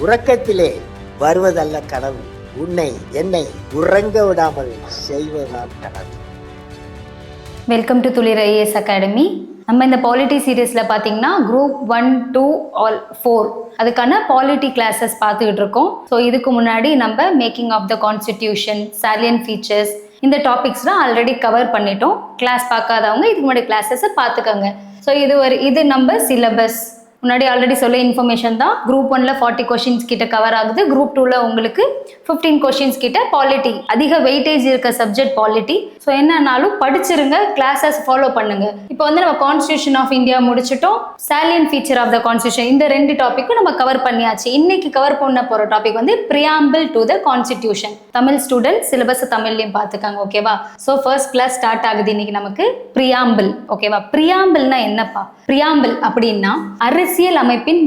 உறக்கத்திலே வருவதல்ல கனவு, உன்னை என்னை உறங்க விடாமல் செய்வதுதான் கனவு. வெல்கம் டு துளிர் ஐஏஎஸ் அகாடமி. நம்ம இந்த பாலிட்டி சீரீஸில் பார்த்தீங்கன்னா குரூப் 1, 2 ஆல் 4 அதுக்கான பாலிட்டி கிளாஸஸ் பார்த்துக்கிட்டு இருக்கோம். ஸோ இதுக்கு முன்னாடி நம்ம making of the constitution, salient features, இந்த டாபிக்ஸ்லாம் ஆல்ரெடி கவர் பண்ணிட்டோம். கிளாஸ் பார்க்காதவங்க இதுக்கு முன்னாடி கிளாஸஸை பார்த்துக்கோங்க. ஸோ இது நம்ம சிலபஸ் முன்னாடி ஆல்ரெடி சொல்ல இன்ஃபர்மேஷன் தான். குரூப் 1ல 40 கொஷின்ஸ் கிட்ட கவர் ஆகுது. குரூப் 2ல உங்களுக்கு 15 கொஷின்ஸ் கிட்ட பாலிட்டி, அதிக வெயிட்டேஜ் இருக்க சப்ஜெக்ட் பாலிட்டி. ஸோ என்னன்னாலும் படிச்சிருங்க, கிளாஸஸ் ஃபாலோ பண்ணுங்க. இப்போ வந்து நம்ம கான்ஸ்டியூஷன் ஆஃப் இந்தியா முடிச்சிட்டோம், சாலியன் ஃபீச்சர் ஆஃப் த கான்ஸ்டியூஷன், இந்த 2 டாப்பிக்கும் நம்ம கவர் பண்ணியாச்சு. இன்னைக்கு கவர் பண்ண போற டாபிக் வந்து preamble to the constitution. Tamil student syllabus தமிழ்லையும் பார்த்துக்காங்க, ஓகேவா? ஸோ ஃபர்ஸ்ட் கிளாஸ் ஸ்டார்ட் ஆகுது இன்னைக்கு நமக்கு பிரியாம்பிள், ஓகேவா? பிரியாம்பிள்னா என்னப்பா? பிரியாம்பிள் அப்படின்னா அரசியல் அமைப்பின்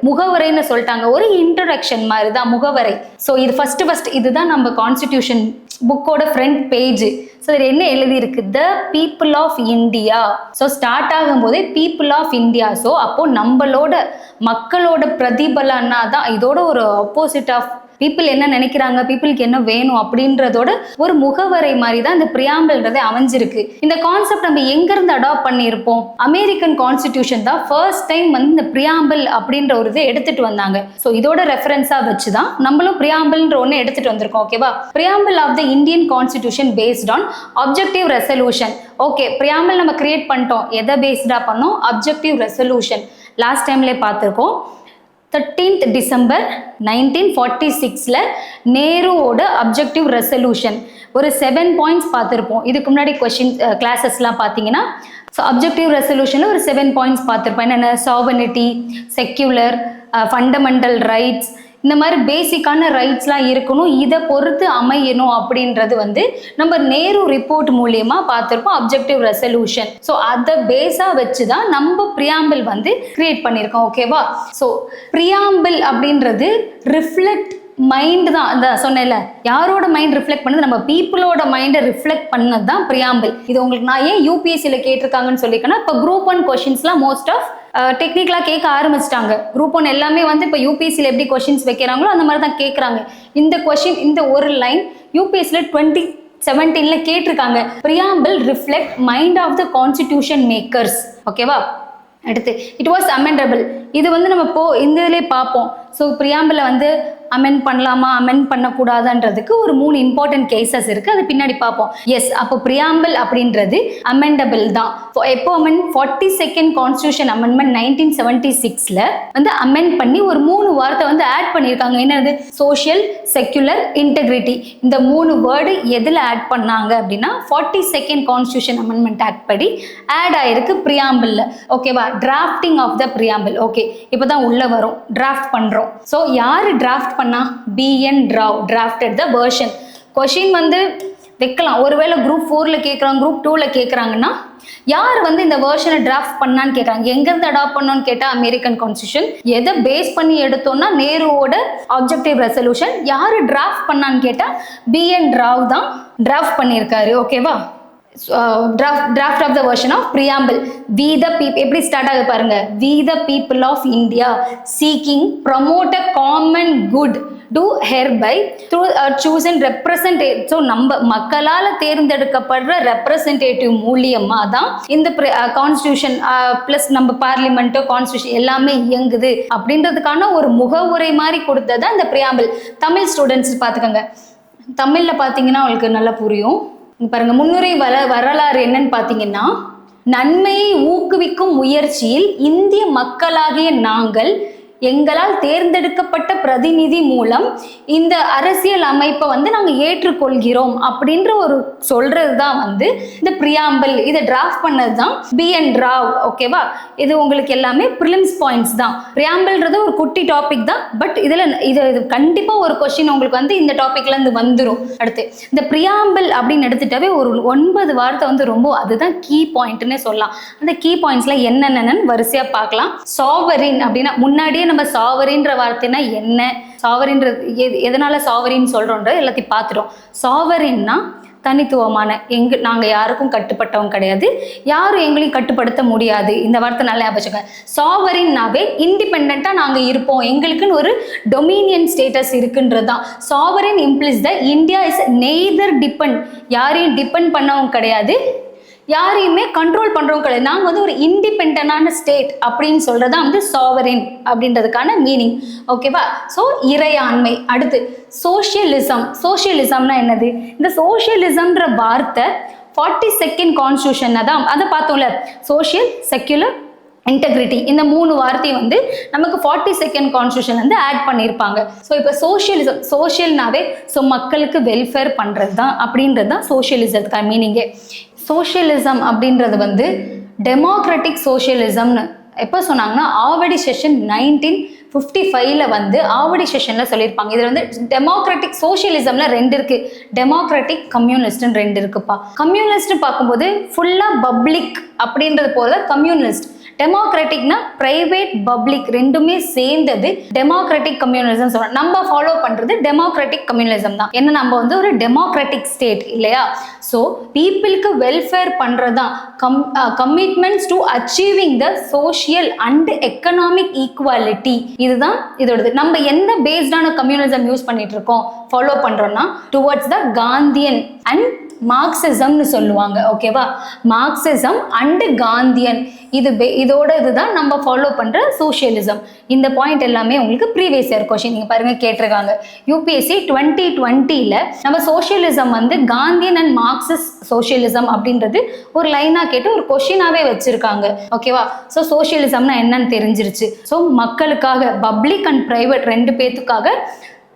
முகவுரைன்னு சொல்லிட்டாங்க. ஒரு இன்ட்ரோடக்ஷன் மாதிரி தான் முகவரை. ஸோ இது ஃபர்ஸ்ட் இதுதான் நம்ம கான்ஸ்டிடியூஷன் புக்கோட ஃப்ரண்ட் பேஜ். ஸோ இதில் என்ன எழுதி இருக்கு? The people of India. So start ஆகும் போதே பீப்புள் ஆஃப் இந்தியா. ஸோ அப்போ நம்மளோட மக்களோட பிரதிபலனா தான் இதோட ஒரு ஆப்போசிட் ஆஃப் பீப்புள் என்ன நினைக்கிறாங்க, பீப்புளுக்கு என்ன வேணும் அப்படின்றதோட ஒரு முகவரை மாதிரி தான் இந்த பிரியாம்பிள்ன்றதே அமைஞ்சிருக்கு. இந்த கான்செப்ட் நம்ம எங்கிருந்து அடாப்ட் பண்ணியிருப்போம்? அமெரிக்கன் கான்ஸ்டிடியூஷன் தான் ஃபர்ஸ்ட் டைம் வந்து இந்த பிரியாம்பிள் அப்படின்ற ஒரு இதை எடுத்துட்டு வந்தாங்க. ஸோ இதோட ரெஃபரன்ஸா வச்சு தான் நம்மளும் பிரியாம்பிள்ன்ற ஒன்று எடுத்துட்டு வந்திருக்கோம், ஓகேவா? Preamble of the Indian constitution based on objective resolution. Okay, preamble நம்ம கிரியேட் பண்ணிட்டோம். எதை பேஸ்டா பண்ணோம்? Objective resolution. லாஸ்ட் டைம்ல பார்த்துருக்கோம். 13th December 1946ல நேருவோட அப்ஜெக்டிவ் ரெசல்யூஷன் ஒரு 7 பாயிண்ட்ஸ் பார்த்துருப்போம். இதுக்கு முன்னாடி கிளாஸஸ்லாம் பார்த்தீங்கன்னா ஸோ அப்ஜெக்டிவ் ரெசல்யூஷனில் ஒரு 7 பாயிண்ட்ஸ் பார்த்துருப்போம். என்னென்ன? சாவர்னிட்டி, செக்யூலர், ஃபண்டமெண்டல் ரைட்ஸ், இந்த மாதிரி பேசிக்கான ரைட்ஸ்லாம் இருக்கணும், இதை பொறுத்து அமையணும் அப்படின்றது வந்து நம்ம நேரு ரிப்போர்ட் மூலியமா பார்த்துருப்போம் அப்ஜெக்டிவ் ரெசல்யூஷன். ஸோ அதை பேஸாக வச்சு தான் நம்ம பிரியாம்பிள் வந்து கிரியேட் பண்ணியிருக்கோம், ஓகேவா? ஸோ பிரியாம்பிள் அப்படின்றது ரிஃப்ளெக்ட் மைண்ட் தான். அந்த சொன்னேன்ல, யாரோட மைண்ட் ரிஃப்ளெக்ட் பண்ணது? நம்ம பீப்புளோட மைண்டை ரிஃப்ளெக்ட் பண்ணது தான் பிரியாம்பிள். இது உங்களுக்கு நான் ஏன் யூபிஎஸ்சியில் கேட்டிருக்காங்கன்னு சொல்லியிருக்கேன்னா, இப்போ குரூப் 1 கொஷின்ஸ்லாம் மோஸ்ட் ஆஃப் டெக்னிக்கலாக கேட்க ஆரம்பிச்சிட்டாங்க. குரூப் 1 எல்லாமே வந்து இப்போ யூபிஎஸ்சியில் எப்படி கொஷின்ஸ் வைக்கிறாங்களோ அந்த மாதிரி தான் கேட்குறாங்க. இந்த கொஷின், இந்த ஒரு லைன் யூபிஎஸ்சியில் 2017ல கேட்டிருக்காங்க. Preamble reflect mind of the constitution makers, ஓகேவா? அடுத்து இட் வாஸ் அமெண்டபிள். இது வந்து நம்ம இந்த இதிலே பார்ப்போம். ஸோ பிரியாம்பிளை வந்து அமெண்ட் பண்ணலாமா, அமெண்ட் பண்ணக்கூடாதுன்றதுக்கு ஒரு 3 இம்பார்ட்டன்ட் கேசஸ் இருக்குது, அது பின்னாடி பார்ப்போம். எஸ், அப்போ பிரியாம்பிள் அப்படின்றது அமெண்டபிள் தான். எப்போ அமெண்ட்? 42nd கான்ஸ்டியூஷன் அமெண்ட்மெண்ட் 1976ல வந்து அமெண்ட் பண்ணி ஒரு 3 வார்த்தை வந்து ஆட் பண்ணியிருக்காங்க. என்னது? Social, secular, integrity. இந்த 3 வேர்டு எதில் ஆட் பண்ணாங்க அப்படின்னா 42nd கான்ஸ்டியூஷன் அமெண்ட்மெண்ட் ஆக்ட் படி ஆட் ஆயிருக்கு பிரியாம்பிள்ல, ஓகேவா? Drafting of the preamble. Okay, இப்போதான் உள்ள வரும், டிராஃப்ட் பண்றோம். ஸோ யாரு டிராஃப்ட் பண்ணா? B N Rau drafted the version. Question வந்து வைக்கலாம், ஒருவேளை குரூப் 4ல கேட்குறாங்க, குரூப் 2ல கேட்குறாங்கன்னா யார் வந்து இந்த வெர்ஷனை டிராஃப்ட் பண்ணான்னு கேட்குறாங்க. எங்கேருந்து அடாப்ட் பண்ணோன்னு கேட்டால் அமெரிக்கன் கான்ஸ்டியூஷன். எதை பேஸ் பண்ணி எடுத்தோம்னா நேருவோட அப்ஜெக்டிவ் ரெசல்யூஷன். யார் டிராஃப்ட் பண்ணான்னு கேட்டால் பிஎன் ராவ் தான் டிராஃப்ட் பண்ணியிருக்காரு, ஓகேவா? draft of the version of preamble. We the people, எப்படி ஸ்டார்ட் ஆகுது பாருங்க. We the people of India seeking promote a common good do hereby through a chosen representative. So நம்ம மக்களால் தேர்ந்தெடுக்கப்படுற ரெப்ரசன்டேட்டிவ் மூலியமாக தான் இந்த கான்ஸ்டியூஷன் ப்ளஸ் நம்ம பார்லிமெண்ட்டோ கான்ஸ்டியூஷன் எல்லாமே இயங்குது அப்படின்றதுக்கான ஒரு முகவுரை மாதிரி கொடுத்தது தான் இந்த பிரியாம்பிள். தமிழ் ஸ்டூடெண்ட்ஸ் பார்த்துக்கோங்க. தமிழில் பார்த்தீங்கன்னா உங்களுக்கு நல்லா புரியும். பாருங்க, முன்னுரை வரலாறு என்னன்னு பார்த்தீங்கன்னா, நன்மையை ஊக்குவிக்கும் முயற்சியில் இந்திய மக்களாகிய நாங்கள் எங்களால் தேர்ந்தெடுக்கப்பட்ட பிரதிநிதி மூலம் இந்த அரசியல் அமைப்பை வந்து நாங்கள் ஏற்றுக்கொள்கிறோம் அப்படின்ற ஒரு சொல்றது தான் வந்து இந்த பிரியாம்பிள். இதை டிராஃப்ட் பண்ணது தான் பிஎன் ராவ், ஓகேவா? இது உங்களுக்கு எல்லாமே ப்ரிலிம்ஸ் பாயிண்ட்ஸ் தான். பிரியாம்பிள்ன்றது ஒரு குட்டி டாபிக் தான், பட் இது கண்டிப்பாக ஒரு கொஸ்டின் உங்களுக்கு வந்து இந்த டாபிக்ல இருந்து வந்துடும். அடுத்து இந்த பிரியாம்பிள் அப்படின்னு எடுத்துட்டாவே ஒரு 9 வார்த்தை வந்து ரொம்ப, அதுதான் கீ பாயிண்ட்னே சொல்லலாம். அந்த கீ பாயிண்ட்ஸ்ல என்னென்னு வரிசையா பார்க்கலாம். சாவரின் அப்படின்னா, முன்னாடியே நம்ம சாவரின்ற வார்த்தைனா என்ன, சாவரின்றது எதனால சாவரின்னு சொல்றோன்ற எல்லாத்தையும் பார்த்துட்டோம். சாவரின்னா தனித்துவமான, நாங்கள் யாருக்கும் கட்டுப்பட்டவங்க கிடையாது, யாரும் எங்களையும் கட்டுப்படுத்த முடியாது. இந்த வார்த்தை நல்லா ஞாபகம். சாவரின்னாவே இண்டிபெண்ட்டாக நாங்கள் இருப்போம், எங்களுக்குன்னு ஒரு டொமினியன் ஸ்டேட்டஸ் இருக்குன்றது தான். Sovereign implies the India is neither depend, யாரையும் டிபெண்ட் பண்ணவங்க கிடையாது, யாரையுமே கண்ட்ரோல் பண்ணுறவங்க கிடையாது. நாங்கள் வந்து ஒரு இண்டிபெண்டான ஸ்டேட் அப்படின்னு சொல்கிறது தான் வந்து சாவரின் அப்படின்றதுக்கான மீனிங். ஓகேவா? ஸோ இறையாண்மை. அடுத்து சோஷியலிசம். சோஷியலிசம்னா என்னது? இந்த சோஷியலிசம்ன்ற வார்த்தை 42nd கான்ஸ்டியூஷன் தான், அதை பார்த்தோம்ல, சோஷியல், செக்யுலர், இன்டெகிரிட்டி, இந்த 3 வார்த்தையும் வந்து நமக்கு 42nd கான்ஸ்டியூஷன் வந்து ஆட் பண்ணியிருப்பாங்க. ஸோ இப்போ சோஷியலிசம், சோஷியல்னாவே ஸோ மக்களுக்கு வெல்ஃபேர் பண்ணுறது தான் அப்படின்றது தான் சோஷியலிசத்துக்கான மீனிங்கே. சோஷியலிசம் அப்படின்றது வந்து டெமோக்ராட்டிக் சோஷியலிசம்னு எப்போ சொன்னாங்கன்னா ஆவடி செஷன் 1955 வந்து ஆவடி செஷனில் சொல்லியிருப்பாங்க. இதில் வந்து டெமோக்ராட்டிக் சோஷியலிசம்ல 2 இருக்குது, டெமோக்ராட்டிக் கம்யூனிஸ்ட்னு 2 இருக்குப்பா. கம்யூனிஸ்ட்னு பார்க்கும்போது ஃபுல்லாக பப்ளிக் அப்படின்றது போல கம்யூனிஸ்ட், டெமோக்ராட்டிக்னா பிரைவேட் பப்ளிக் ரெண்டுமே சேர்ந்தது டெமோக்ராட்டிக் கம்யூனிசம் சொல்றோம். நம்ம ஃபாலோ பண்றது டெமோக்ராட்டிக் கம்யூனிசம் தான். ஏன்னா நம்ம வந்து ஒரு டெமோக்ராட்டிக் ஸ்டேட் இல்லையா? ஸோ பீப்புளுக்கு வெல்ஃபேர் பண்றதுதான் commitments to achieving the social and economic equality. இதுதான் இதோடது. நம்ம எந்த பேஸ்டான கம்யூனிசம் யூஸ் பண்ணிட்டு இருக்கோம், ஃபாலோ பண்றோம்னா டுவர்ட்ஸ் த காந்தியன் அண்ட் மார்க்சிசம்னு சொல்லுவாங்க. ஓகேவா? மார்க்சிசம் அண்ட் காந்தியன், இதோட இதுதான் நம்ம ஃபாலோ பண்ற சோஷியலிசம். இந்த பாயிண்ட் எல்லாமே உங்களுக்கு ப்ரீவியஸ் இயர் கொஸ்டின் நீங்க பாருங்க கேட்டிருக்காங்க. யூபிஎஸ்சி 2020ல நம்ம சோஷியலிசம் வந்து காந்தியன் அண்ட் மார்க்சிஸ்ட் சோஷியலிசம் அப்படின்றது ஒரு லைனா கேட்டு ஒரு கொஸ்டினாவே வச்சிருக்காங்க. ஓகேவா? ஸோ சோஷியலிசம்னா என்னன்னு தெரிஞ்சிருச்சு. ஸோ மக்களுக்காக பப்ளிக் அண்ட் பிரைவேட் 2 பேத்துக்காக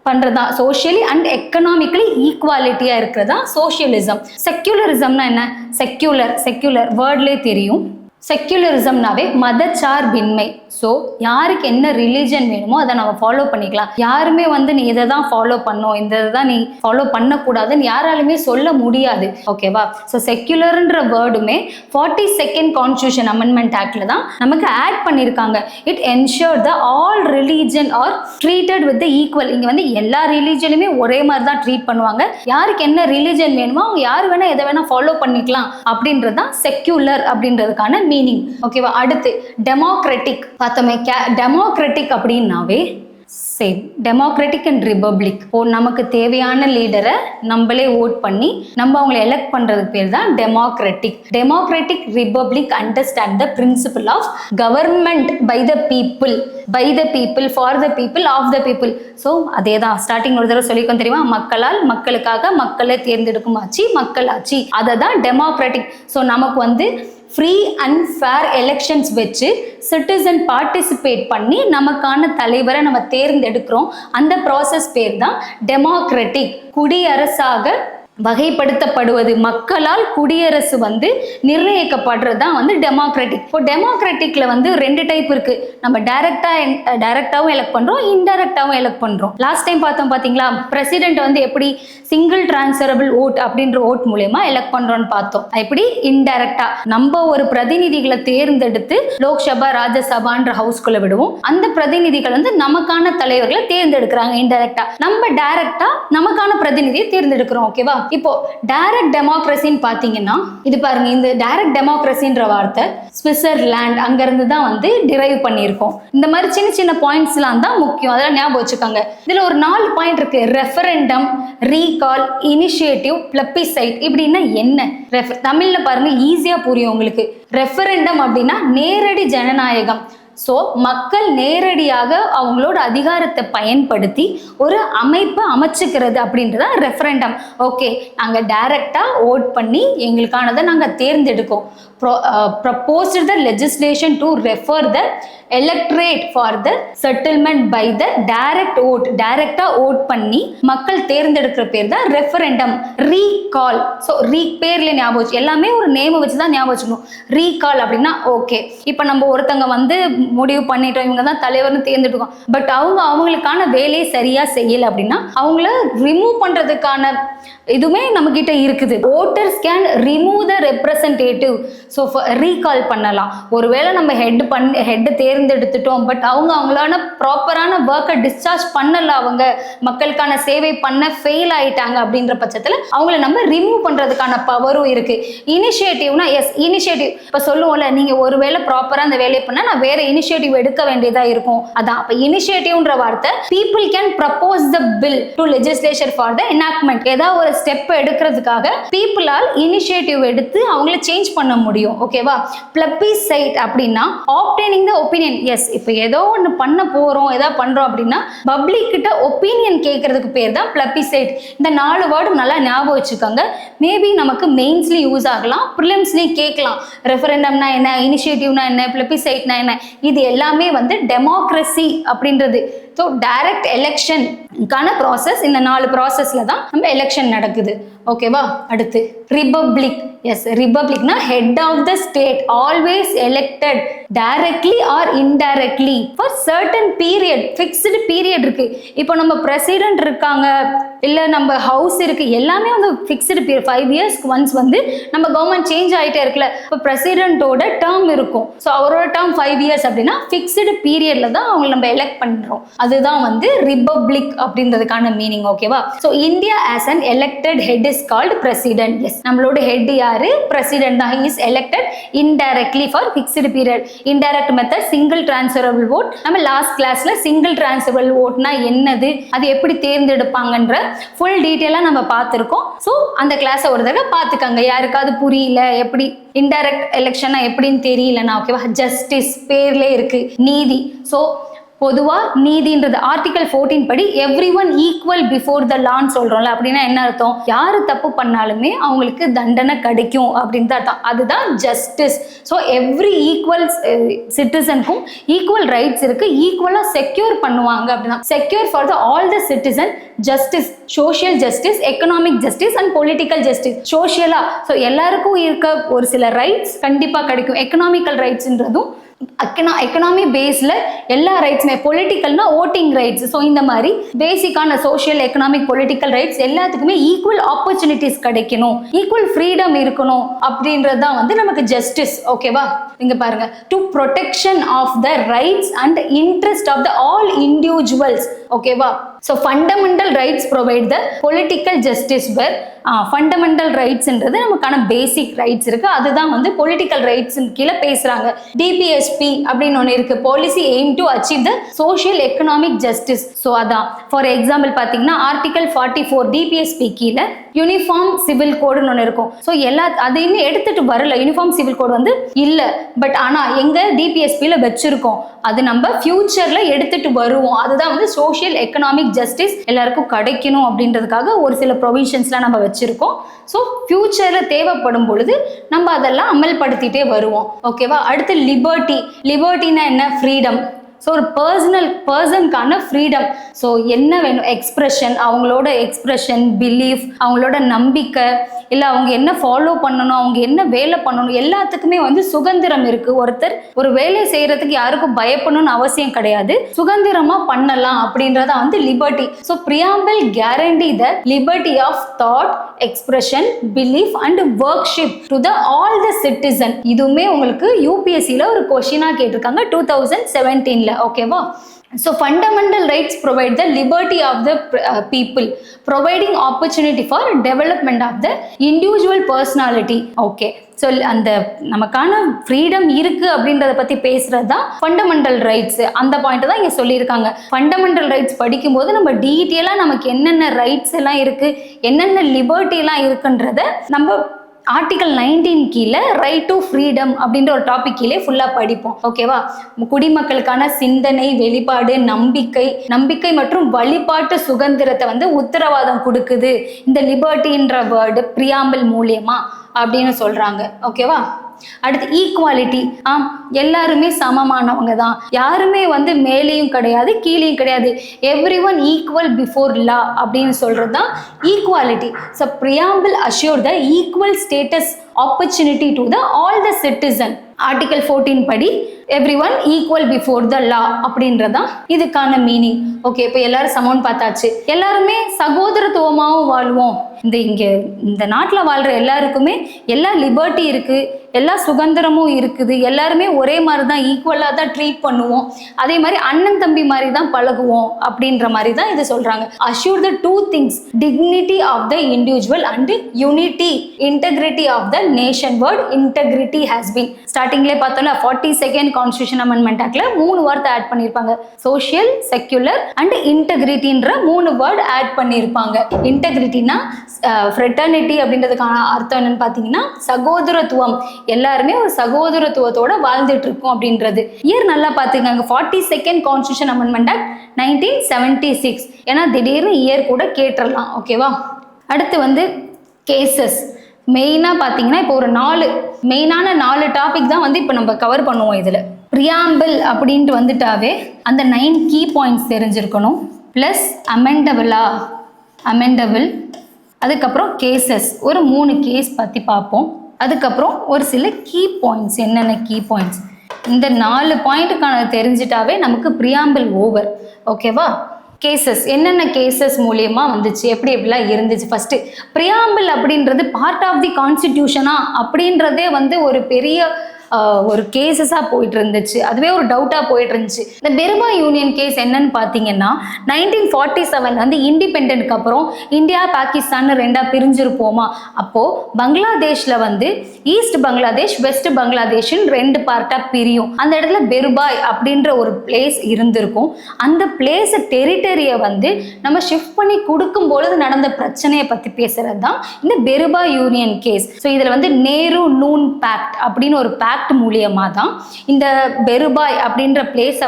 பண்றதா சோஷியலி அண்ட் எக்கனாமிக்கலி ஈக்குவாலிட்டியா இருக்கிறதா சோஷியலிசம். செக்யூலரிசம்னா என்ன? செக்யூலர் வேர்ட்லேயே தெரியும். செக்யூலரிசம்னாவே மதச்சார்பின்மை. ஸோ யாருக்கு என்ன ரிலீஜன் வேணுமோ அதை நம்ம ஃபாலோ பண்ணிக்கலாம். யாருமே வந்து நீ இதை தான் ஃபாலோ பண்ணும், இந்த இதை தான் நீ ஃபாலோ பண்ணக்கூடாதுன்னு யாராலுமே சொல்ல முடியாது. ஓகேவா? ஸோ செக்யூலர்ன்ற வேர்டுமே 42nd கான்ஸ்டியூஷன் அமெண்ட்மெண்ட் ஆக்ட்ல தான் நமக்கு ஆட் பண்ணியிருக்காங்க. It ensure the all religion R treated with equal. இங்கே வந்து எல்லா ரிலீஜனுமே ஒரே மாதிரி தான் ட்ரீட் பண்ணுவாங்க. யாருக்கு என்ன ரிலீஜன் வேணுமோ அவங்க யார் வேணா எதை வேணா ஃபாலோ பண்ணிக்கலாம் அப்படின்றது தான் செக்யூலர் அப்படின்றதுக்கான மீனிங். ஓகேவா? அடுத்து டெமோக்ராட்டிக் பார்த்தோமே. டெமோக்ராட்டிக் அப்படின்னாவே சேம் டெமோக்ராட்டிக் அண்ட் ரிபப்ளிக். நமக்கு தேவையான லீடரை நம்மளே ஓட் பண்ணி நம்ம அவங்களை எலெக்ட் பண்றதுக்கு பேர் தான் democratic. Democratic republic understand the principle of government by the people, for the people, of the people. So அதே தான் ஸ்டார்டிங் ஒரு தடவை சொல்லிக்கோ தெரியுமா? மக்களால், மக்களுக்காக, மக்களை தேர்ந்தெடுக்கும் ஆட்சி மக்களாட்சி. அதை தான் டெமோக்ராட்டிக். ஸோ நமக்கு வந்து ஃப்ரீ அண்ட் ஃபேர் எலெக்ஷன்ஸ் வச்சு சிட்டிசன் பார்ட்டிசிபேட் பண்ணி நமக்கான தலைவரை நம்ம தேர்ந்தெடுக்கிறோம். அந்த ப்ராசஸ் பேர் தான் டெமோக்ராட்டிக். குடியரசாக வகைப்படுத்தப்படுவது, மக்களால் குடியரசு வந்து நிர்ணயிக்கப்படுறது தான் வந்து டெமோக்ராட்டிக். இப்போ டெமோக்ராட்டிக்ல வந்து 2 டைப் இருக்கு. நம்ம டைரக்டாவும் எலெக்ட் பண்றோம், இன்டைரக்டாவும் எலெக்ட் பண்றோம். லாஸ்ட் டைம் பார்த்தோம் பாத்தீங்களா? பிரசிடென்ட் வந்து எப்படி சிங்கிள் டிரான்ஸ்ஃபரபிள் ஓட் அப்படின்ற ஓட் மூலமா எலெக்ட் பண்றோம்னு பார்த்தோம். எப்படி இன்டைரக்டா நம்ம ஒரு பிரதிநிதிகளை தேர்ந்தெடுத்து லோக்சபா, ராஜ்யசபான்ற ஹவுஸ்குள்ள விடுவோம். அந்த பிரதிநிதிகள் வந்து நமக்கான தலைவர்களை தேர்ந்தெடுக்கிறாங்க இன்டைரக்டா. நம்ம டைரக்டா நமக்கான பிரதிநிதியை தேர்ந்தெடுக்கிறோம். ஓகேவா? இப்போ டைரக்ட் டெமோக்ரஸின்னு பாத்தீங்கன்னா இது பாருங்க, இந்த டைரக்ட் டெமோக்ரஸின்ற வார்த்தை சுவிட்சர்லாந்து அங்கிருந்து தான் வந்து டிரைவ் பண்ணியிருக்கோம். இந்த மாதிரி சின்ன சின்ன பாயிண்ட்ஸ்லாம் தான் முக்கியம், அதெல்லாம் ஞாபகம் வச்சுக்கோங்க. இதுல ஒரு 4 பாயிண்ட் இருக்கு. Referendum, recall, initiative, plebiscite. இப்படின்னா என்ன? தமிழ்ல பாருங்க, ஈஸியா புரியும் உங்களுக்கு. ரெஃபரண்டம் அப்படின்னா நேரடி ஜனநாயகம். ஸோ மக்கள் நேரடியாக அவங்களோட அதிகாரத்தை பயன்படுத்தி ஒரு அமைப்பை அமைச்சுக்கிறது அப்படின்றத ரெஃபரண்டம். ஓகே, நாங்கள் டைரக்டாக ஓட் பண்ணி எங்களுக்கானதை நாங்கள் தேர்ந்தெடுக்கோம். proposed the legislation to refer the electorate for the settlement by the direct vote. டைரக்டா ஓட் பண்ணி மக்கள் தேர்ந்தெடுக்கிற பேர் தான் ரெஃபரண்டம். ரீகால், ஸோ பேர்ல ஞாபகம், எல்லாமே ஒரு நேம் வச்சு தான் ஞாபகம் வச்சுக்கணும். ரீகால் அப்படின்னா ஓகே, இப்போ நம்ம ஒருத்தங்க வந்து முடிவு பண்ணிட்டோம், இவங்க தான் தலைவர்னு தேர்ந்தெடுக்கோம். பட் அவங்களுக்கான வேலையை சரியா செய்யலை அப்படின்னா அவங்கள ரிமூவ் பண்றதுக்கான இதுவுமே நம்ம கிட்ட இருக்குது. voters can remove the representative. So recall பண்ணலாம். ஒருவேளை நம்ம ஹெட் தேர்ந்தெடுத்துட்டோம், பட் அவங்களான ப்ராப்பரான ஒர்க்கை டிஸ்சார்ஜ் பண்ணல, அவங்க மக்களுக்கான சேவை பண்ண ஃபெயில் ஆயிட்டாங்க அப்படின்ற பட்சத்தில் அவங்கள நம்ம ரிமூவ் பண்றதுக்கான பவரும் இருக்கு. இனிஷியேட்டிவ்னா இனிஷியேட்டிவ் இப்போ சொல்லுவோம்ல, நீங்க ஒருவேளை ப்ராப்பரா அந்த வேலையை பண்ணா நான் வேற இனிஷியேட்டிவ் எடுக்க வேண்டியதா இருக்கும். அதான் அப்ப இனிஷியேட்டிவ்ன்ற வார்த்தை people can propose the bill to legislature for the enactment. ஏதாவது ஒரு ஸ்டெப் எடுக்கிறதுக்காக பீப்புளால் இனிஷியேட்டிவ் எடுத்து அவங்கள சேஞ்ச் பண்ண முடியும். ஓகேவா? plebiscite அப்படின்னா obtaining the opinion. எஸ், இப்போ ஏதோ ஒன்று பண்ண போறோம், ஏதாவது பண்றோம் அப்படின்னா பப்ளிக் கிட்ட ஒப்பீனியன் கேட்கறதுக்கு பேர் தான் plebiscite. இந்த 4 வேர்டு நல்லா ஞாபகம் வச்சுக்கோங்க. மேபி நமக்கு மெயின்ஸ்லயும் யூஸ் ஆகலாம், ப்ரிலிம்ஸ்லயும் கேட்கலாம். ரெஃபரண்டம்னா என்ன, இனிஷியேட்டிவ்னா என்ன, plebisciteனா என்ன, இது எல்லாமே வந்து டெமோக்ரஸி அப்படின்றது. ஸோ டைரக்ட் எலெக்ஷனுக்கான ப்ராசஸ், இந்த 4 ப்ராசஸ்ல தான் நம்ம எலெக்ஷன் நடக்குது. ஓகேவா? அடுத்து ரிபப்ளிக். எஸ், ரிபப்ளிக்னா head of the state always elected directly or indirectly for certain period. Fixed period இருக்கு. இப்போ நம்ம பிரசிடென்ட் இருக்காங்க, இல்லை நம்ம ஹவுஸ் இருக்கு, எல்லாமே வந்து ஃபிக்ஸ்டு பீரியட் 5 இயர்ஸ்க்கு ஒன்ஸ் வந்து நம்ம கவர்மெண்ட் சேஞ்ச் ஆகிட்டே இருக்குல்ல. இப்போ பிரசிடென்ட்டோட டேர்ம் இருக்கும். ஸோ அவரோட டேர்ம் 5 இயர்ஸ் அப்படின்னா ஃபிக்ஸ்டு பீரியட்ல தான் அவங்க நம்ம எலெக்ட் பண்றோம். அதுதான் வந்து ரிபப்ளிக் அப்படின்றதுக்கான மீனிங். ஓகேவா? So India as an elected head is called president. Yes, நம்மளோட ஹெட் யாரு? பிரசிடென்ட் தான். Is elected indirectly for fixed period. Indirect method single transferable vote. நம்ம லாஸ்ட் கிளாஸ்ல சிங்கிள் டிரான்ஸ்ஃபரபிள் ஓட்னா என்னது, அது எப்படி தேர்ந்தெடுப்பாங்கன்ற ஃபுல் டீட்டெயிலாக நம்ம பார்த்துருக்கோம். ஸோ அந்த கிளாஸை ஒரு தடவை பார்த்துக்கங்க. யாருக்காவது புரியல, எப்படி இன்டைரக்ட் எலெக்ஷனா எப்படின்னு தெரியலன்னா, ஓகேவா? ஜஸ்டிஸ் பேர்லே இருக்கு, நீதி. ஸோ பொதுவா நீதின்றது ஆர்டிகல் 14 படி every one equal before the லான்னு சொல்றோம்ல. அப்படின்னா என்ன அர்த்தம்? யாரு தப்பு பண்ணாலுமே அவங்களுக்கு தண்டனை கிடைக்கும் அப்படின்னு தான் அர்த்தம். அதுதான் ஜஸ்டிஸ். ஸோ எவ்ரி ஈக்குவல் சிட்டிசனுக்கும் ஈக்குவல் ரைட்ஸ் இருக்கு, ஈக்குவலா செக்யூர் பண்ணுவாங்க அப்படின்னா. Secure for the all the citizen justice, social justice, economic justice and political justice. சோஷியலா ஸோ எல்லாருக்கும் இருக்க ஒரு சில ரைட்ஸ் கண்டிப்பா கிடைக்கும். எக்கனாமிக்கல் ரைட்ஸ்ன்றதும் எக்கனாமி பேஸ்ல எல்லா ரைட்ஸுமே. பொலிட்டிக்கல்னா ஓட்டிங் ரைட்ஸ். ஸோ இந்த மாதிரி பேசிக்கான சோஷியல், எக்கனாமிக், பொலிட்டிக்கல் ரைட்ஸ் எல்லாத்துக்குமே ஈக்குவல் ஆப்பர்ச்சுனிட்டிஸ் கிடைக்கணும், ஈக்குவல் ஃப்ரீடம் இருக்கணும் அப்படின்றது தான் வந்து நமக்கு ஜஸ்டிஸ். ஓகேவா? இங்க பாருங்க, to protection of the rights and interest of the all individuals. ஓகேவா? So fundamental rights provide the political justice where fundamental ரைட்ஸ்ன்றது நமக்கான பேசிக் ரைட்ஸ் இருக்கு. அதுதான் வந்து பொலிட்டிக்கல் ரைட்ஸ் கீழே பேசுறாங்க. டிபிஎஸ்பி அப்படின்னு ஒன்று இருக்கு, policy aim to achieve the social economic justice. So அதான் ஃபார் எக்ஸாம்பிள் பார்த்தீங்கன்னா ஆர்டிகல் 44 டிபிஎஸ்பி கீழே யூனிஃபார்ம் சிவில் கோடுன்னு ஒன்று இருக்கும். ஸோ அது இன்னும் எடுத்துட்டு வரல, யூனிஃபார்ம் சிவில் கோடு வந்து இல்லை. பட் ஆனால் எங்க டிபிஎஸ்பியில் வச்சிருக்கோம், அது நம்ம ஃபியூச்சர்ல எடுத்துட்டு வருவோம். அதுதான் வந்து சோஷியல் எக்கனாமிக் ஜஸ்டிஸ் எல்லாருக்கும் கிடைக்கணும் அப்படின்றதுக்காக ஒரு சில ப்ரொவிஷன்ஸ்லாம் நம்ம வச்சிருக்கோம். ஸோ ஃபியூச்சர்ல தேவைப்படும் பொழுது நம்ம அதெல்லாம் அமல்படுத்திட்டே வருவோம். ஓகேவா? அடுத்து லிபர்ட்டி. லிபர்ட்டினா என்ன? ஃப்ரீடம். ஸோ ஒரு பர்சனுக்கான ஃப்ரீடம். ஸோ என்ன வேணும்? எக்ஸ்பிரஷன், அவங்களோட எக்ஸ்பிரஷன், பிலீஃப், அவங்களோட நம்பிக்கை, இல்லை அவங்க என்ன ஃபாலோ பண்ணணும், அவங்க என்ன வேலை பண்ணணும், எல்லாத்துக்குமே வந்து சுதந்திரம் இருக்கு. ஒருத்தர் ஒரு வேலையை செய்யறதுக்கு யாருக்கும் பயப்படணும்னு அவசியம் கிடையாது, சுதந்திரமா பண்ணலாம் அப்படின்றத வந்து liberty. So preamble guarantee the liberty of thought, expression, belief and worship to the all the citizen. இதுவுமே உங்களுக்கு யூபிஎஸ்சியில் ஒரு கொஸ்டினா கேட்டிருக்காங்க 2017. ஓகேவா? So fundamental rights provide the liberty of the people, providing opportunity for development of the individual personality. Okay, so அந்த நமக்கான freedom இருக்கு அப்படின்றத பத்தி பேசுறது தான் ஃபண்டமெண்டல் ரைட்ஸ். அந்த பாயிண்ட் தான் இங்க சொல்லியிருக்காங்க. ஃபண்டமெண்டல் ரைட்ஸ் படிக்கும்போது நம்ம டீட்டெயிலாக நமக்கு என்னென்ன ரைட்ஸ் எல்லாம் இருக்கு, என்னென்ன லிபர்ட்டி எல்லாம் இருக்குன்றத நம்ம ஆர்டிகல் 19 கீழே ரைட் டு ஃப்ரீடம் அப்படின்ற ஒரு டாபிக் கீழே ஃபுல்லாக படிப்போம். ஓகேவா? குடிமக்களுக்கான சிந்தனை, வெளிப்பாடு, நம்பிக்கை மற்றும் வழிபாட்டு சுதந்திரத்தை வந்து உத்தரவாதம் கொடுக்குது இந்த லிபர்ட்டின்ற வேர்டு பிரியாம்பிள் மூலியமா அப்படின்னு சொல்றாங்க. ஓகேவா? அடுத்து ஈக்குவாலிட்டி. எல்லாருமே சமமானவங்க தான், யாருமே வந்து மேலேயும் கிடையாது கீழேயும் கிடையாது. Every one equal before law அப்படின்னு சொல்றது தான் equality. So preamble assure the equal status opportunity to the all the citizen. Article 14 படி everyone equal before the law அப்படின்றதான் இதுக்கான மீனிங். ஓகே, இப்போ எல்லாரும் சமம்னு பார்த்தாச்சு. எல்லாருமே சகோதரத்துவமாகவும் வாழ்வோம். இந்த நாட்டில் வாழ்கிற எல்லாருக்குமே எல்லா லிபர்ட்டி இருக்குது, எல்லா சுதந்திரமும் இருக்குது, எல்லாருமே ஒரே மாதிரி தான் ஈக்குவலாக தான் ட்ரீட் பண்ணுவோம், அதே மாதிரி அண்ணன் தம்பி மாதிரி தான் பழகுவோம் அப்படின்ற மாதிரி தான் இது சொல்கிறாங்க. Assure the two things, dignity of the individual and unity integrity of the nation. Word integrity has been ஸ்டார்டிங்லேயே பார்த்தோம்னா 42nd கான்ஸ்டியூஷன் அமெண்ட்மெண்ட் ஆக்ட்ல 3 வார்த்தை ஆட் பண்ணியிருப்பாங்க. சோஷியல், செக்யுலர் அண்ட் இன்டெகிரிட்டின்ற 3 வேர்ட் ஆட் பண்ணியிருப்பாங்க. இன்டெகிரிட்டினா ஃப்ரெட்டர்னிட்டி அப்படின்றதுக்கான அர்த்தம் என்னன்னு பார்த்தீங்கன்னா சகோதரத்துவம், எல்லாருமே ஒரு சகோதரத்துவத்தோட வாழ்ந்துட்டு இருக்கோம் அப்படின்றது. இயர் நல்லா பார்த்துக்கங்க, 42nd கான்ஸ்டியூஷன் அமெண்ட்மெண்ட் ஆக்ட் 1976. ஏன்னா திடீர்னு இயர் கூட கேட்டுடலாம். ஓகேவா, அடுத்து கேசஸ். மெயினாக பார்த்தீங்கன்னா இப்போ ஒரு 4 மெயினான 4 டாபிக் தான் இப்போ நம்ம கவர் பண்ணுவோம். இதில் ப்ரியாம்பிள் அப்படின்ட்டு வந்துட்டாவே அந்த 9 கீ பாயிண்ட்ஸ் தெரிஞ்சிருக்கணும். ப்ளஸ் அமெண்டபிள், அதுக்கப்புறம் கேசஸ், ஒரு 3 கேஸ் பற்றி பார்ப்போம். அதுக்கப்புறம் ஒரு சில கீ பாயிண்ட்ஸ், என்னென்ன கீ பாயிண்ட்ஸ், இந்த 4 பாயிண்ட்டுக்கான தெரிஞ்சிட்டாவே நமக்கு ப்ரியாம்பிள் ஓவர். ஓகேவா, கேசஸ் என்னென்ன கேசஸ் மூலியமாக வந்துச்சு, எப்படிலாம் இருந்துச்சு. ஃபஸ்ட்டு ப்ரியாம்பிள் அப்படின்றது பார்ட் ஆஃப் தி கான்ஸ்டிடியூஷனா அப்படின்றதே ஒரு பெரிய ஒரு கேசஸாக போயிட்டு இருந்துச்சு. அதுவே ஒரு டவுட்டாக போயிட்டு இருந்துச்சு. இந்த பெருபா யூனியன் கேஸ் என்னன்னு பார்த்தீங்கன்னா 1947 இண்டிபெண்டன்ட்க்கு அப்புறம் இந்தியா பாகிஸ்தான் 2ஆக பிரிஞ்சிருப்போமா. அப்போது பங்களாதேஷில் ஈஸ்ட் பங்களாதேஷ், வெஸ்ட் பங்களாதேஷ்னு 2 பார்ட்டாக பிரியும். அந்த இடத்துல பெருபாய் அப்படின்ற ஒரு பிளேஸ் இருந்திருக்கும். அந்த பிளேஸ் டெரிட்டரியை நம்ம ஷிஃப்ட் பண்ணி கொடுக்கும் பொழுது நடந்த பிரச்சனையை பற்றி பேசுறது தான் இந்த பெருபா யூனியன் கேஸ். ஸோ இதில் நேரு நூன் பேக்ட் அப்படின்னு ஒரு பேக்ட் மூலியமா தான் இந்த பெருபாய் அப்படின்ற பிளேஸை